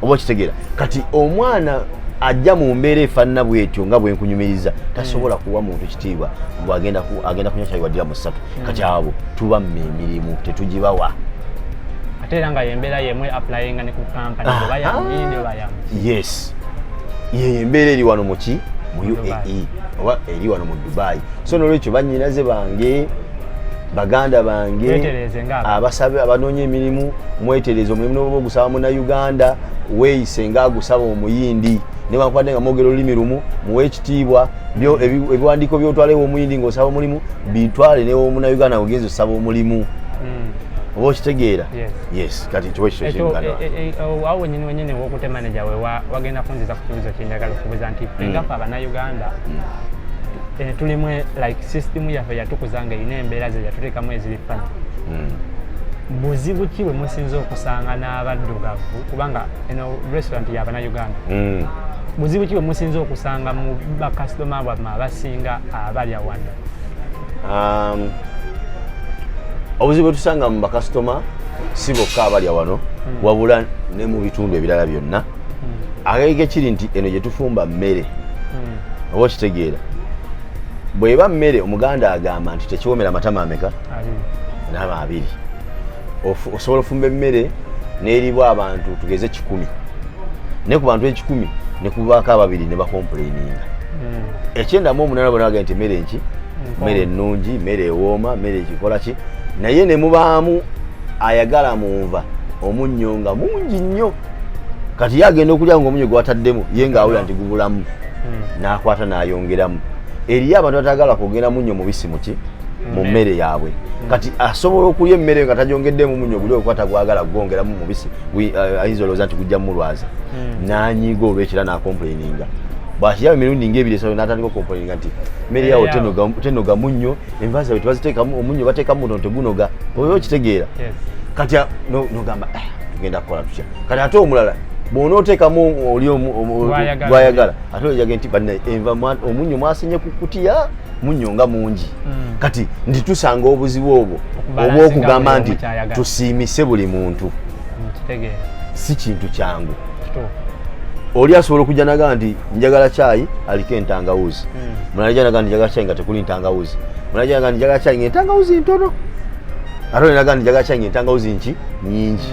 oba kitegeera kati omwana ajja mu mbeera efaanana bwetyo nga bwenkunyumiriza tasobola kuwa muntu kitiibwa agenda kunywa kyayi waddira mu 3 kati abo tuba mmemirimu tetugibawa ate era nga yembeera yemwe applyinga ne ku kampani obayamuyindi obayamu yes yembeera eri wano muki mu UAE oba eri wano mu Dubai so n'olwekyo bannyinaze bange baganda bange abasabe abanoonya emirimu mwetereze omulimu n'oba ogusaba muna Uganda weeyise ng'agusaba omuyindi ne bankwadde nga mwogera olulimi lumu muwe ekitiibwa ebiwandiiko by'otwalewo omuyindi ng'osaba omulimu bitwale n'ew'omuna Uganda ng'ogenza osaba omulimu oba okitegeera yes kati awo wenyini wokute manager we wagenda kunziza ku kibuzo kyenjagala okubuuza nti fengafe abana-Uganda tulimu like system yaffe yatukuzanga erina embeera ze yatuteekamu ezirifanyi buzibu ki bwe musinza okusanga n'abaddugavu kubanga eno restaurant y'abana-Uganda buzibu ki bwe musinza okusanga mu bakasitoma bwammwe abasinga abalya wano obuzibu bwe tusanga mu bakasitoma si bokka abalya wano wabula ne mu bitundu ebirala byonna akeke kiri nti eno gye tufumba mmere oba okitegeera bw'eba mmere omuganda agamba nti tekiwomera amatama ameka n'aba 2 osobola ofumba emmere n'eribwa abantu tugeze 10 ne ku bantu 10 ne kubaako 2 ne bakomplaininga ekyendamu 8 bona bagamba nti mmere enki mmere ennungi mmere ewooma mmere ekikola ki naye ne mubaamu ayagala munva omunnyo nga mungi nnyo kati yagenda okulya ng'omunnyo gwe wataddemu ye ng'awulira nti gubulamu n'akwata n'ayongeramu eriyo abantu batagala kwogera munnyo mubisi muki mu mmere yaabwe kati asobola okulya emmere nga tajongeddemu munnyo guli okukwata gwagala gwongeramu mubisi ayinza olowooza nti gujja mulwaza n'anyiiga olw'ekira n'akomplaininga bw'akiraba emirundi ng'ebiri esatu n'atandika okomplaininga nti mmere yawo tenoga munnyo enva zaabwe tebaziteekamu omunnyo bateekamu butono tegunoga oba okitegeera kati nogamba tugenda kukola tutya kati ate omulala bw'onooteekamu oli gwayagala ate oyage nti enva omunnyo mwasinye ku kutiya munnyo nga mungi kati ndi tusanga obuzibu obwo obw'okugamba nti tusiimise buli muntu si kintu kyangu oli asobola okujja naga nti njagala caayi aliko entangawuzi mulala janaga nti njagala caayi nga tekuli ntangawuzi mulala janaga nti njagala caayi nga entangawuzi ntono ate oli naga nti njagala caayi nga entangawuzi nki nyingi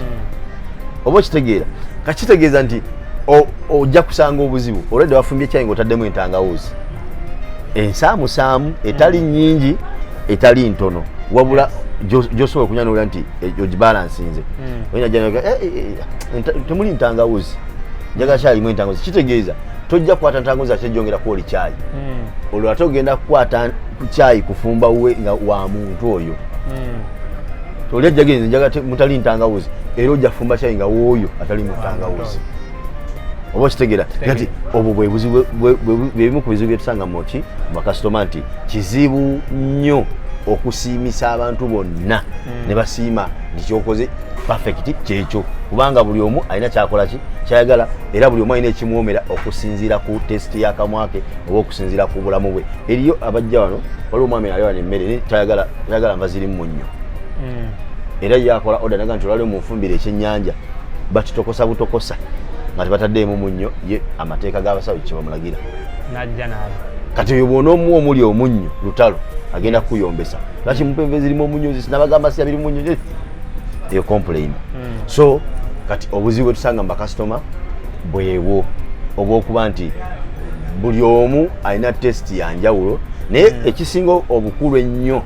oba okitegeera kakitegeeza nti ojja kusanga obuzibu olwedde wafumbye caayi ng'otaddemu entangawuzi ensaamusaamu etali nyingi etali ntono wabula gyosobola okunywa n'olya nti ogibalansinze oyina janaga temuli ntangawuzi njagala caayi mu entangawuzi kitegeeza tojja kukwata ntangawuzi ate gyongera kwoli caayi olwo ate ogenda kukwata caayi kufumba we nga wa muntu oyo oli ajja genze njagala mutali ntangawuzi era ojja kufumba caayi nga wooyo atali mu ntangawuzi oba okitegeera nti obwo bwebimu ku bizibu byetusanga muki mu bakasitoma nti kizibu nnyo okusiimisa abantu bonna ne basiima nti kyokoze perfect kyekyo kubanga buli omu alina kyakola ki kyayagala era buli omu alina ekimwomera okusinziira ku tesiti y'akamwa ke oba okusinziira ku bulamu bwe eriyo abajja wano waliwo omwami ali wano emmere tayagala nva zirimu munnyo era yakola oda naga nti olwaliwo munfumbire ekyennyanja bakitokosa butokosa nga tebataddeemu munnyo ye amateeka g'abasawo kyebamulagira kati oyo bw'onoomuwa omuli omunnyo lutalo agenda kukuyombesa lwaki mupemve zirimu omunnyo nabagamba sira biri munnyo eyo complain so kati obuzibu bwe tusanga mu bakasitoma bwewo obw'okuba nti buli omu alina tesiti ya njawulo naye ekisinga obukulu ennyo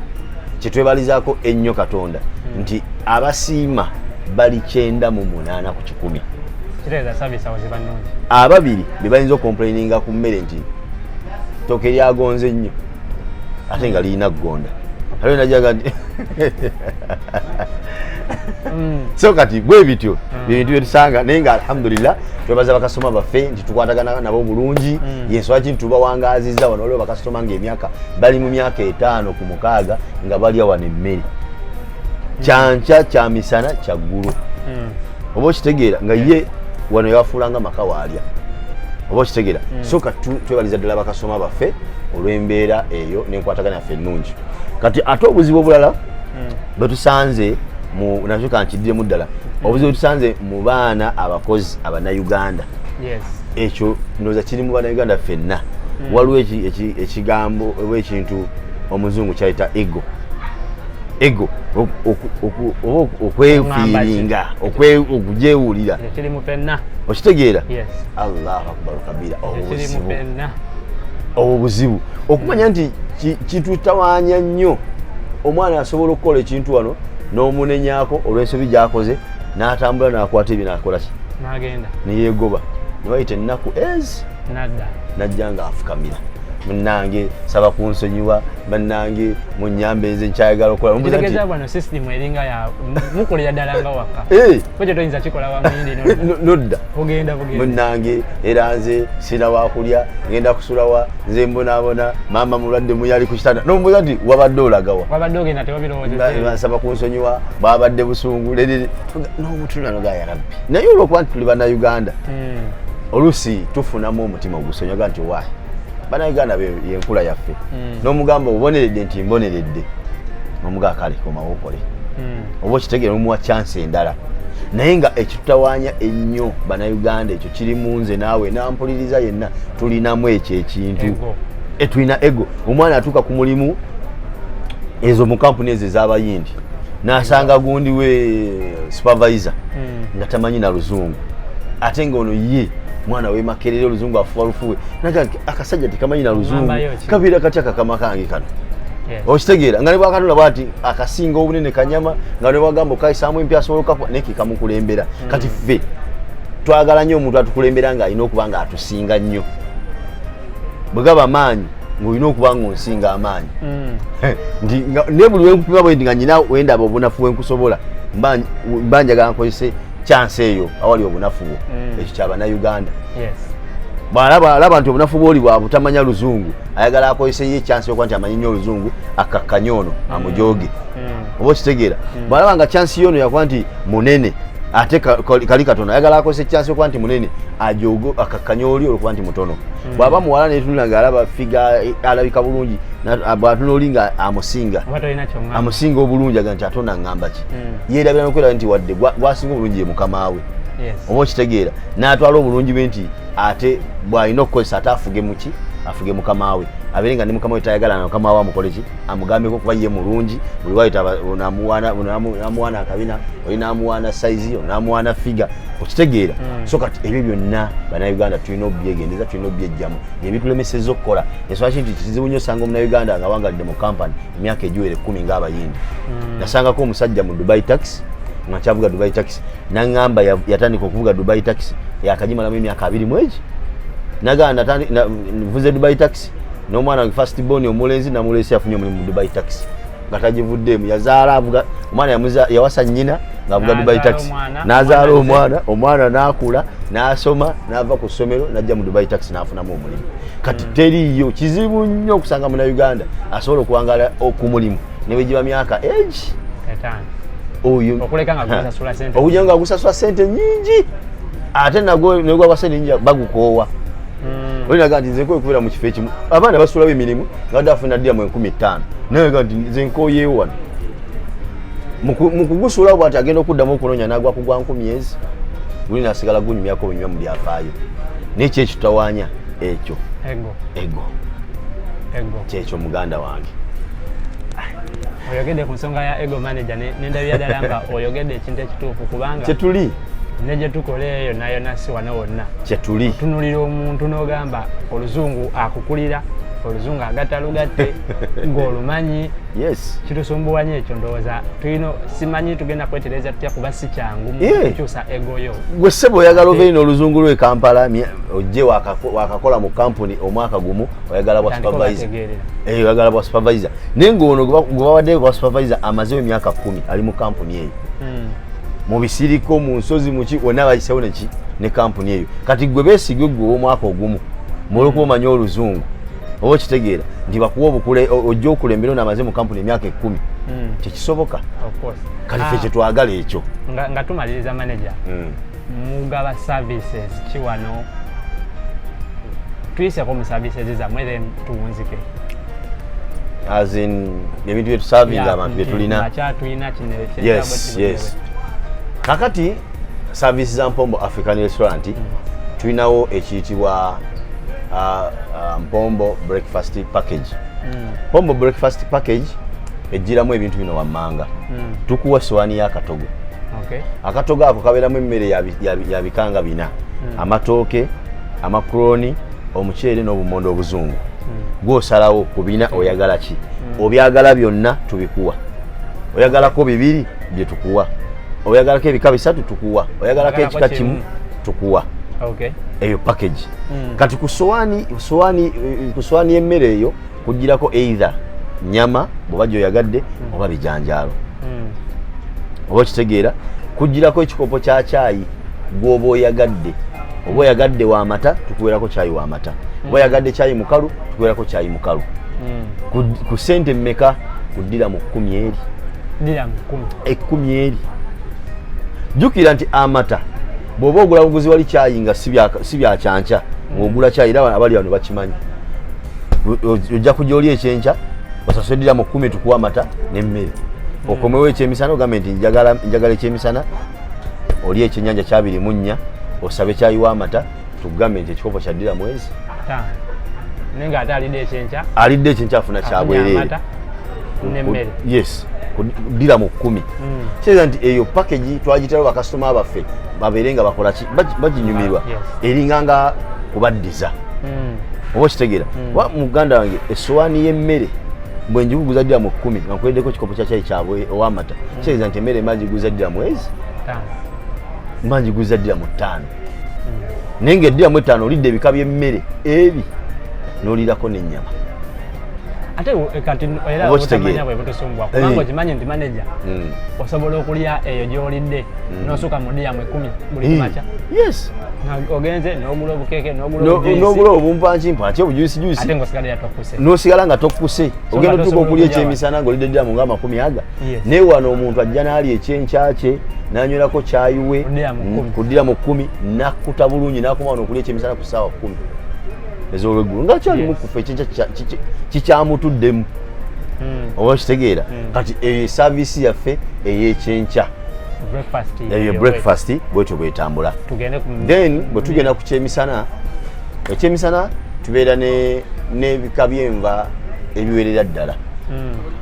kyetwebalizaako ennyo Katonda nti abasiima bali 98 ku 100 ababiri be bayinza okomplaininga ku mmere nti ttooke lyagonze ennyo ate nga lirina kugonda ate najaga nti so kati bwe bityo bintu byetusanga naye nga alhamdulillah twebaza bakasitoma baffe nti tukwatagana nabo bulungi yensonga ki ntitubawangaazizza wano waliwo bakasitoma ng'emyaka bali mu myaka 5 ku 6 nga balya wano emmere kyanca kya misana kya ggulu oba okitegeera nga ye wano yawafuulanga maka waalya oba okitegeera so kati twebaliza ddala bakasitoma baffe olw'embeera eyo n'enkwatagana yaffe ennungi kati ate obuzibu obulala bwe tusanze nakyo kankiddemu ddala obuzibu bwe tusanze mu baana abakozi abannayuganda ekyo ndowooza kiri mu bannayuganda ffenna waliwo ekigambo oba ekintu omuzungu kyayita ego okwefiiringa okugyewulira okitegeera allahu akbar kabira obwo buzibu okumanya nti kitutawaanya nnyo omwana asobola okukola ekintu wano n'omunenyaako olw'ensobi gy'akoze n'atambula n'akwata ebyo n'akolaki neyeegoba nebayita ennaku ezi najja ng'afukamira munnange saba kunsonyiwa bannange munyambe nze nkyayagala okukola nodda munnange era nze sina wakulya ngenda kusulawa nze mbonaabona maama mulwadde muyali ku kitanda nombuuza nti wabadde olagawa saba kunsonyiwa bwabadde busungu n'omutulanoga ya rabbi naye olwokuba nti tuli bannayuganda oluusi tufunamu omutima ogusonyiwaga nti waayi bannayuganda yenkula yaffe n'omugamba oboneredde nti mboneredde nomugaa kale komawokole oba okitegeera omuwa chance endala naye nga ekitutawaanya ennyo bannayuganda ekyo kiri mu nze naawe nampuliriza yenna tulinamu ekyo ekintu tulina ego omwana atuuka ku mulimu ezo mu kampuni ezo ez'abayindi n'asanga gundi we supervisor nga tamanyi na luzungu ate ng'ono ye mwana we makerere oluzungu afuwa lufuwe naga akasajja tikamanyi na luzungu kabiira katya kakama kange kano okitegeera nga ne bwakatula bwati akasinga obunene kanyama nga ne bwagamba okayisaamu empya asobola okafa neki kamukulembera kati ffe twagala nnyo omuntu atukulembera nga alina okuba nga atusinga nnyo bwe gaba maanyi ng'olina okuba ng'onsinga amaanyi ne buli wenkupima bwe ndi nga nyina wendaba obunafu wenkusobola mba njagala nkozese chance eyo awali obunafu bwo ekyo ky'Abannayuganda bw'alaba nti obunafu bw'oli bwa butamanya luzungu ayagala akozese ye chance yokuba nti amanyi nnyo oluzungu akakkanya ono amujooge oba okitegeera bw'alaba nga chance yono yakuba nti munene ate kali katono ayagala akozese chance yokuba nti munene ajoogo akakkanya oli olwokuba nti mutono bw'aba muwala netunula ng'alaba figa alabika bulungi bw'atunoli nga amusinga obulungi aga nti atona ngamba ki yeerabira n'okwera nti wadde gwasinga obulungi ye mukama we oba okitegeera n'atwala obulungi bwe nti ate bw'alina okukozesa ate afuge mukama we abeere nga ne mukama we tayagala na mukama we amukoleki amugambeko kuba ye mulungi buli wayita namuwaana akabina oli namuwaana saizi namuwaana figa okitegeera so kati ebyo byonna Bannayuganda tulina obyegendeza tulina obyejjamu ebitulemeseza okukola ensonga kintu kizibu nnyo osanga Omunnayuganda agawangalidde mu kampani emyaka egiwere 10 ng'abayindi nasangako omusajja mu Dubai Taxi nga kyavuga Dubai Taxi naŋŋamba yatandika okuvuga Dubai Taxi yakagimalamu emyaka 2 mwegi naganda nvuze Dubai Taxi n'omwana wange first born omulenzi namuleese yafunye omulimu mu Dubai Taxi nga tagivuddemu yazaala avuga omwana yawasa nnyina ng'avuga Dubai Taxi n'azaala omwana n'akula n'asoma n'ava ku ssomero n'ajja mu Dubai Taxi n'afunamu omulimu kati teriiyo kizibu nnyo okusanga Munnayuganda asobola okuwangala okumulimu ne bwe giba myaka egi okujja nga gusasula sente nnyingi ate nagwo negwagwa sente nnyingi bagukoowa olinaga nti nze nkubira mu kifo ekimu abaana basulawo emirimu nga badde afuna ddira mu 15,000 naga nti nze nkooyeewo wano mu kugusulawo bw'ati agenda okuddamu okunoonya n'agwa kugwa 10,000 guli nasigala gunyumyako obunyuma mu byafaayo n'ekyo ekyo tutawaanya ekyo ego kyekyo muganda wange oyogedde ku nsonga ya ego manager n'endabira ddala nga oyogedde ekintu ekituufu kubanga kyetuli ne gye tukola eyo nayo nasi wano wonna kyetuli otunulira omuntu n'ogamba oluzungu akukulira oluzungu agattalugatte ng'olumanyi kitusumbuwanya ekyo ndowooza tulina simanyi tugenda kwetereza tutya kuba si kyangu kukyusa egoyo gwe ssebo oyagala obeerina oluzungu lw'e Kampala ojje wakakola mu kampuni omwaka gumu oyagala bwa supervisor oyagala bwa supervisor naye ng'ono gwe bawaddeyo bwa supervisor amazeyo emyaka 10 ali mu kampuni eyo mu bisiriko mu nsozi muki wonna bayisewo neki ne kampuni eyo kati gwe beesigwe gwe ow'omwaka ogumu mwolwokuba omanyi oluzungu oba okitegeera nti bakuwa obukule ojja okulembera onamaze mu kampuni emyaka 10 tekisoboka kati ffe kyetwagala ekyo nga tumaliriza manager mugaba services ki wano tuyiseko mu services zammwe then tuwunzike as in ebintu byetusavinga abantu byetulina yes kakati services za Mpombo African Restaurant tulinawo ekiyitibwa Mpombo Breakfast Package. Mpombo Breakfast Package ejjiramu ebintu bino wammanga. Tukuwa sowaani y'akatogo. Akatogo ako kabeeramu emmere ya bikanga 4. Amatooke, amakroni, omuceere n'obumondo obuzungu. Gw'osalawo ku bina oyagala ki? Obyagala byonna tubikuwa. Oyagalako 2 bye tukuwa. Oyagalako ebika 3 tukuwa. Oyagalako ekika kimu tukuwa. Eyo package. Kati ku sowaani y'emmere eyo kugirako either nyama bw'oba gy'oyagadde oba bijanjaalo. Oba okitegeera kugirako ekikopo kya caayi gw'oba oyagadde. Oba oyagadde w'amata tukuweerako caayi w'amata. Oba oyagadde caayi mukalu tukuweerako caayi mukalu. Ku ssente mmeka kuddira mu 10 eri. Ddira mu 10 eri. Jjukira nti amata bw'oba ogula buguzi wali caayi nga si bya kyanca ng'ogula caayi era abali wano bakimanyi ojja kujja oli ekyenkya osasule ddira mu 10 tukuwa amata n'emmere okomewo ekyemisana ogambe nti njagala ekyemisana oli ekyennyanja kya 2 osabe caayi w'amata tugambe nti ekikopo kya ddira mwezi nenga ate alidde ekyenkya afuna kyabwereere yes ddira mu 10 kyeza nti eyo package twagiterawo bakasitoma baffe babeere nga bakola ki baginyumirwa eringanga kubaddiza oba okitegeera muganda wange essowaani y'emmere bwe njikuguza ddira mu 10 nga nkuweddeko ekikopo kya caayi kyabwe ow'amata kyeza nti emmere emagiguza ddira mwezi magiguza ddira mu 5 naye nga eddira mu 5 olidde ebika by'emmere ebi n'olirako n'ennyama ate kati era otamanya bwe butusumbwa kubanga okimanyi ndi manager osobola okulya eyo gy'olidde n'osukka mu ddiyamu 10 buli kumakya. Yes. Ogenze n'ogula obukeeke n'ogula obumpanki obujuisi ate ng'osigalira tokkuse. N'osigala nga tokkuse ogenda otuuka okulya ekyemisana ng'olidde ddiyamu nga 10 aga. Naye wano omuntu ajja n'alya ekyenkya kye n'anywelako kyayi we ku ddiyamu 10 n'akkuta bulungi n'akoma wano okulya ekyemisana ku ssaawa 10 ez'olweggulu nga kyalimu kufa ekyenkya kikyamutuddemu. Oba kitegeera kati eyo saavisi yaffe ey'ekyenkya eyo breakfast bwetyo bwetambula. Then bwe tugenda ku kyemisana, ekyemisana tubeera n'ebika by'enva ebiwerera ddala.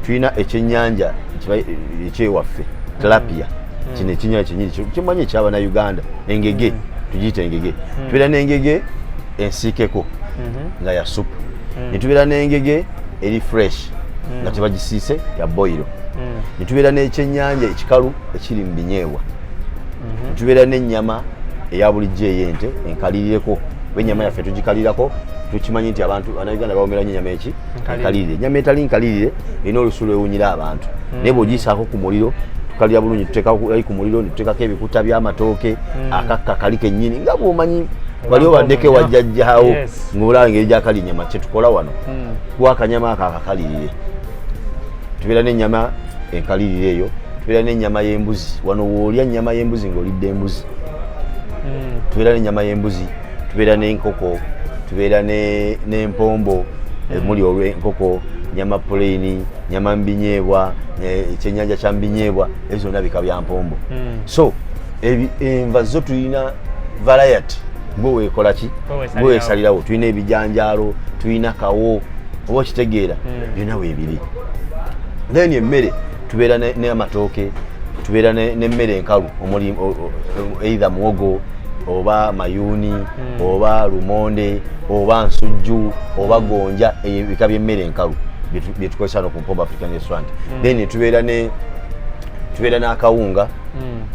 Tulina ekyennyanja ekyewaffe tilapia, kino ekinnya kyenyini kimanyi ekyaba na Uganda, engege tugiyita engege. Tubeera n'engege ensiikeko nga ya supu, ne tubeera n'engege eri fresh nga tebagisiise ya boiro. Ne tubeera n'ekyennyanja ekikalu ekiri mu binyeebwa. Ne tubeera n'ennyama eya bulijjo ey'ente enkalirireko. Ennyama yaffe tugikalirako, tukimanyi nti abantu Bannayuganda bawomera nnyo ennyama enkalirire. Ennyama etali nkalirire erina olusu lwewunyira abantu, naye bw'ogiyisaako ku muliro tukalira bulungi, tuteekako ku muliro ne tuteekako ebikuta by'amatooke, akakka kali kennyini nga bw'omanyi wali obaddeko wajjajjaawo ng'olaba engeri gy'akali ennyama. Kye tukola wano tuwa akanyama ako akakalirire. Tubeera n'ennyama enkalirire eyo, tubeera n'ennyama y'embuzi. Wano w'olya ennyama y'embuzi ng'olidde embuzi. Tubeera n'ennyama y'embuzi, tubeera n'enkoko, tubeera n'empombo emuli olw'enkoko, nyama plain, nyama mbinyeebwa, ekyennyanja kya mbinyeebwa, ezo zonna bika bya mpombo. So enva zo tulina variety. Bwe weekola ki? Bwe weesalirawo. Tulina ebijanjaalo, tulina kawo, oba okitegeera byonna weebiri. Then emmere tubeera n'amatooke, tubeera n'emmere enkalu omuli either muwogo oba mayuuni oba lumonde oba nsujju oba gonja, ebika by'emmere enkalu bye tukozesa no ku Mpombo African Restaurant. Then tubeera n'akawunga,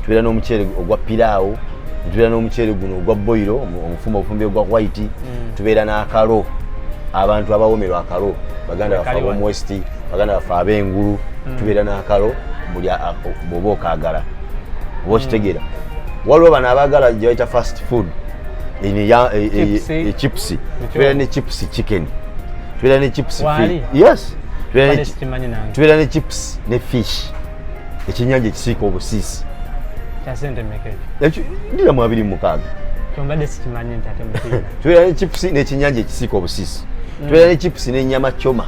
tubeera n'omuceere ogwa piraawo, tubeera n'omuceere guno ogwa boiro obufumbye ogwa white, tubeera n'akalo, abantu abawomerwa akalo, baganda baffe ab'omu West, baganda baffe ab'engulu, tubeera n'akalo buli bw'oba okaagala oba okitegeera. Waliwo bano abaagala gye bayita fast food, chips, tubeera ne chips chicken, tubeera ne chips fish. Yes, tubeera ne chips ne fish, ekyennyanja ekisiika obusiisi. Ndiramu 26. Tubeera ne chips n'ekyennyanja ekisiika obusiisi, tubeera ne chips n'ennyama choma.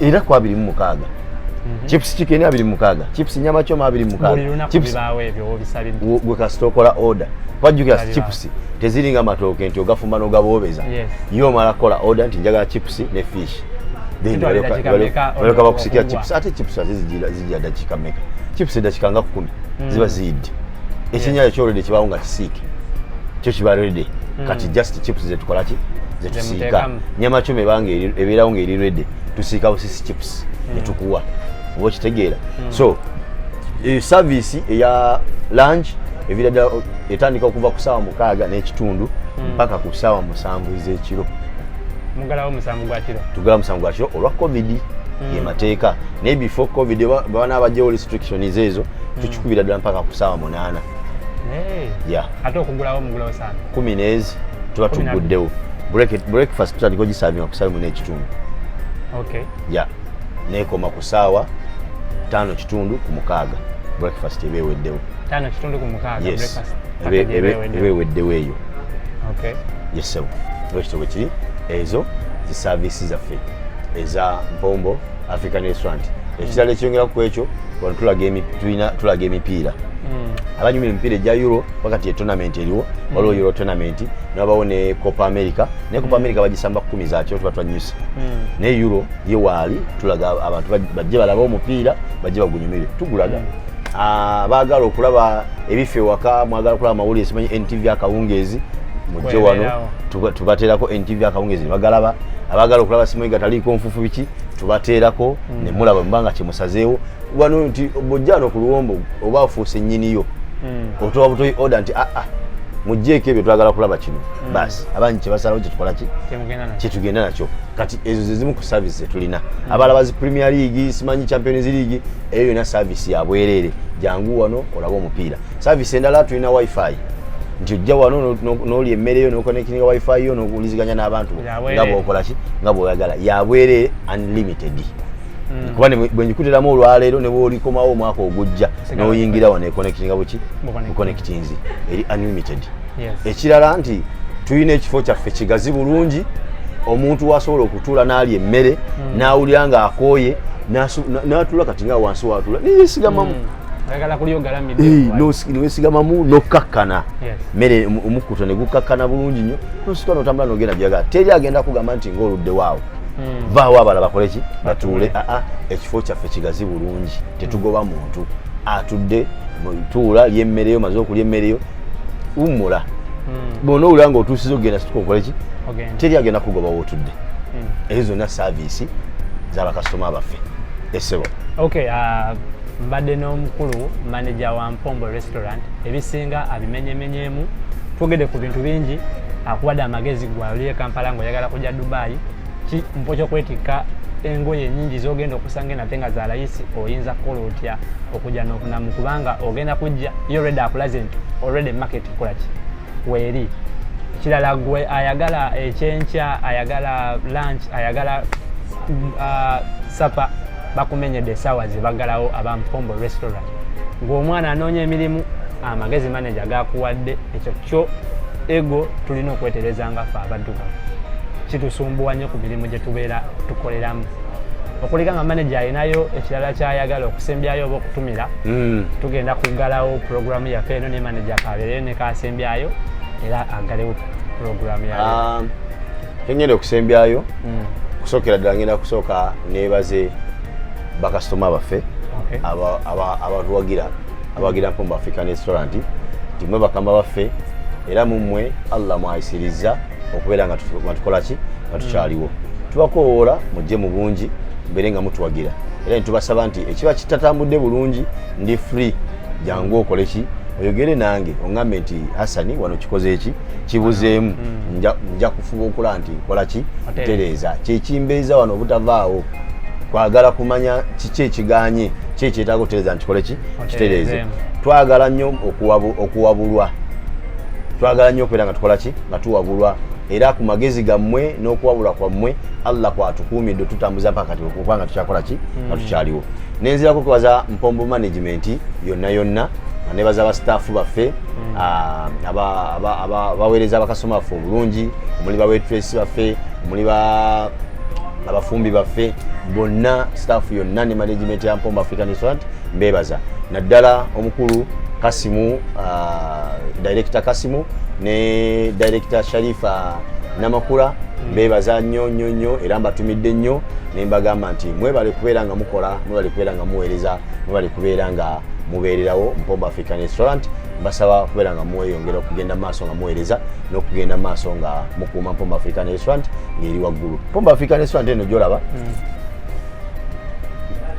Era ku 26. Chips chicken 26, chips nyama choma 26, chips gwe kasita okola order. Wajjukira chips teziringa matooke nti ogafumba n'ogabobeza. Yo omala kola order nti njagala chips ne fish. Then balyoka bakusikira chips. Ate chips zijja dakika meka. Chips dakika nga 10 ziba ziyidde. Ekyennyanja ky'olede kibaawo nga kisiike, kyo kiba ready. Kati just chips zetukola ki? Zetusiika. Nyama choma ebeerawo ng'eri ready, tusiika busisi chips netukuwa. Oba okitegeera. So service eya lunch evidda etandika okuva ku ssaawa 6 n'ekitundu mpaka ku ssaawa 7 ez'ekiro. Mugalawo 7 gwa kiro. Tugala 7 gwa kiro olwa COVID ye mateeka. Naye before COVID banaabajjawo restrictions ezo tukikubira ddala mpaka ku ssaawa 8. Yeah. Ate okugulawo mugulawo sana 10 n'ezi tuba tuguddewo. Breakfast tutandika ogisavinga ku ssaawa 1 n'ekitundu. Okay. Yeah. Nekoma ku ssaawa 5 kitundu ku 6. Breakfast eba eweddewo. 5 kitundu ku 6 breakfast. Eba eweddewo eyo. Okay. Yes sir. Ekyo bwe kiri ezo zi services zaffe eza Mpombo African Restaurant. Ekirala ekyongera ku ekyo wano tulaga emipiira. Abanyumira emipiira egya Euro wakati tournament eriwo, waliwo Euro tournament, nabawo ne Copa America. Ne Copa America bagisamba 10 zaakyo tuba twanyuse. Ne Euro ye waali tulaga abantu bajje balaba omupiira bajje bagunyumire tugulaga. Baagala okulaba ebife waka mwagala okulaba amawulire simanyi NTV akawungeezi mujje wano tubateerako NTV akawungeezi bagalaba. Abaagala okulaba simanyi gataliiko nfufu biki tubateerako ne mulaba mbanga kyemusazeewo wano nti bojjano ku luwombo oba afuuse nnyiniyo otowa butoyi order nti mujjeeko ebyo twagala kulaba kino basi abangi kyebasalawo kyetukola ki kyetugenda nakyo kati ezo zezimu ku service zetulina abalabazi Premier League simanyi Champions League eyo yona service ya bwerere jangu wano olaba omupiira service endala tulina wifi nti ojja wano n'oli emmere yo n'okonekitinga wifi yo n'okuliziganya n'abantu nga bw'okola ki nga bw'oyagala ya bwerere unlimited kuba bwe njikutiramu olwaleero ne bw'olikomawo omwaka ogujja n'oyingira wano ekonekitinga buki bukonekitinzi eri unlimited ekirala nti tulina ekifo kyaffe kigazi bulungi omuntu wasobola okutuula n'alya emmere n'awulira ng'akooye n'atuula kati nga wansi watuula neyesigamamu nowesigamamu nokkakkana mmere omukkuto ne gukkakkana bulungi nnyo nosituka n'otambula n'ogenda byagala teri agenda kugamba nti ng'oludde waawo vaawo abala bakole ki batuule ekifo kyaffe kigazi bulungi tetugoba muntu atudde tuula lyemmereyo maze okulya emmereyo wumula bona owulira nga otuusiza okugenda situka okole ki teri agenda kugoba wootudde ezo zonna saavisi z'abakasitoma baffe essebo mbadde n'omukulu manager wa Mpombo Restaurant ebisinga abimenyemenyeemu twogedde ku bintu bingi akuwadde amagezi gwaliye Kampala ng'oyagala kujja Dubai mpo kyokwetikka engoye nyingi z'ogenda okusanga nate nga za layisi oyinza kukola otya okujja n'ofunamu kubanga ogenda kujja yo already akulaze nti already market kolaki weeri kirala gwe ayagala ekyenkya ayagala lunch ayagala supper bakumenyedde essaawa ze baggalawo aba Mpombo Restaurant ng'omwana anoonya emirimu amagezi manager gakuwadde ekyo kyo ego tulina okwetereza nga ffe abadduka kitusumbuwa nnyo ku mirimu gye tubeera tukoleramu okuleka nga manager alinayo ekirala kyayagala okusembyayo oba okutumira tugenda kuggalawo puroguramu yaffe eno ne manager kabeereyo ne kasembyayo era agalewo puroguramu yayo engenda okusembyayo kusookera ddala ngenda kusooka neebaze bakasitoma baffe abawagira Mpombo African Restaurant timwe bakamba baffe era mumwe Allah mwayisiriza okubeera nga tukola ki nga tukyaliwo tubakoola mujje mu bungi mbere nga mutuwagira era nitubasaba nti ekiba kitatambudde bulungi ndi free jangu okole ki oyogere nange oŋŋambe nti Hasani wano kikoze eki kibuzeemu nja kufuba okulaba nti kola ki tereeza kyekimbeeza wano obutavaawo twagala kumanya kiki ekiganye ki ekyetaaga okutereeza nti kole ki kitereeze twagala nnyo okuwabulwa twagala nnyo okubeera nga tukola ki nga tuwabulwa era ku magezi gammwe n'okuwabulwa kwammwe Allah kwatukuumidde tutambuza mpaka kati okubanga tukyakola ki nga tukyaliwo nenzirako okubaza Mpombo management yonna nga nebaza abastaafu baffe baweereza abakasitoma baffe obulungi omuli bawaitress baffe omuli abafumbi baffe bonna staafu yonna ne management ya Mpombo African Restaurant mbebaza naddala omukulu Kasimu director Kasimu ne director Sharifa Namakula mbebaza nnyo era mbatumidde nnyo ne mbagamba nti mwebale kubeera nga mukola mwebale kubeera nga muweereza mwebale kubeera nga mubeererawo Mpombo African Restaurant mbasaba kubeera nga mweyongera okugenda maaso nga muweereza n'okugenda maaso nga mukuuma Mpombo African Restaurant ng'eri waggulu. Mpombo African Restaurant eno gyolaba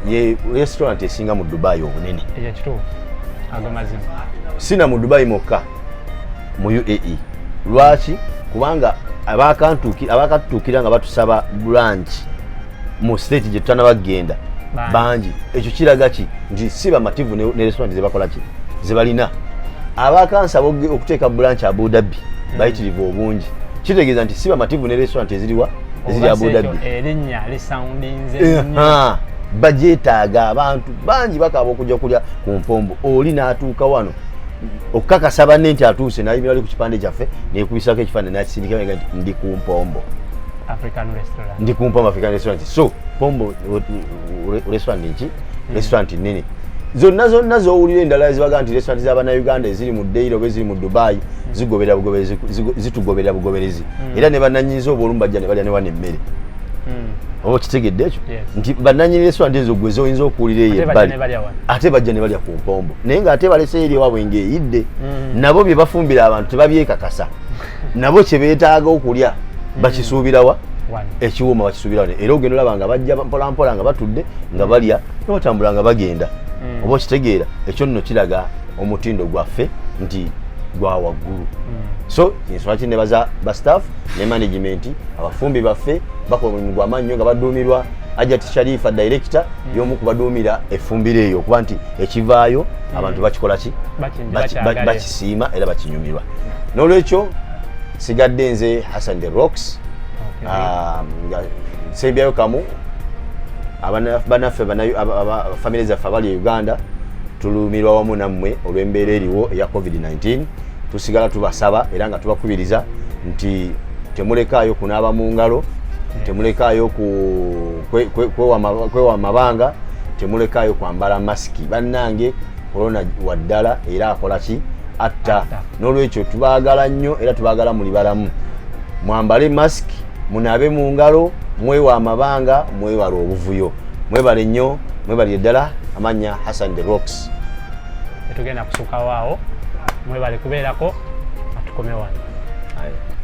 ye restaurant esinga mu Dubai obunene. Ekituufu agamazimu sina mu Dubai mokka mu UAE. Lwaki? Kubanga abakatuukira nga batusaba branch mu state gye tutana bagenda bangi. Ekyo kiraga ki nti si bamativu ne restaurant ze bakola ki ze balina. Abakansaba okuteeka branch Abu Dhabi bayitirivu obungi. Kitegeeza nti si bamativu ne restaurant eziriwa eziri Abu Dhabi. Erinnya lisoundinze bajetaaga abantu bangi bakaba okujja kulya ku Mpombo. Oli n'atuuka wano okukakasa banne nti atuuse nayimira ali ku kipande kyaffe nekubisako ekifaananyi nakisindika nti ndi ku Mpombo African Restaurant. Ndi ku Mpombo African Restaurant. So Mpombo restaurant nki restaurant nene zonna z'owulira endala zibaga nti restaurant z'Abannayuganda eziri mu Deiro oba eziri mu Dubai zitugoberera bugoberezi era ne bannanyiniza obwolumu bajja ne balya ne wana emmere. Oba kitegedde ekyo nti bannanyini restaurant ezo gwe zoyinza okuwulira eyo ebbali ate bajja ne balya ku Mpombo naye ng'ate balese eri ewaabwe ng'eyidde nabo bye bafumbira abantu tebabyekakasa nabo kye beetaaga okulya bakisuubirawa ekiwuma bakisuubirawa era ogenda olaba nga bajja mpolampola nga batudde nga balya n'otambula nga bagenda. Oba okitegeera ekyo nno kiraga omutindo gwaffe nti gwa waggulu. So nsonga ki nebaza ba staff ne management abafumbi baffe bakola omulimu gw'amaanyi nnyo nga baduumirwa Hajjati Sharifa director y'omu kubaduumira effumbiro eyo okuba nti ekivaayo abantu bakikola ki bakisiima era bakinyumirwa. N'olwekyo sigadde nze Hassan the Rocks nsembyayo kamu banaffe family zaffe abali e Uganda tulumirwa wamu nammwe olw'embeera eriwo eya COVID-19. Tusigala tubasaba era nga tubakubiriza nti temulekaayo kunaaba mu ngalo, temulekaayo kwewa amabanga, temulekaayo kwambala masiki. Bannange korona waddala era akola ki atta. N'olwekyo tubaagala nnyo era tubaagala muli balamu. Mwambale masiki, munaabe mu ngalo, mwewa amabanga, mwewala obuvuyo. Mwebale nnyo, mwebale ddala. Amanya Hassan the Rocks. Tugenda kusuka waawo mwebale kubeerako atukomewa.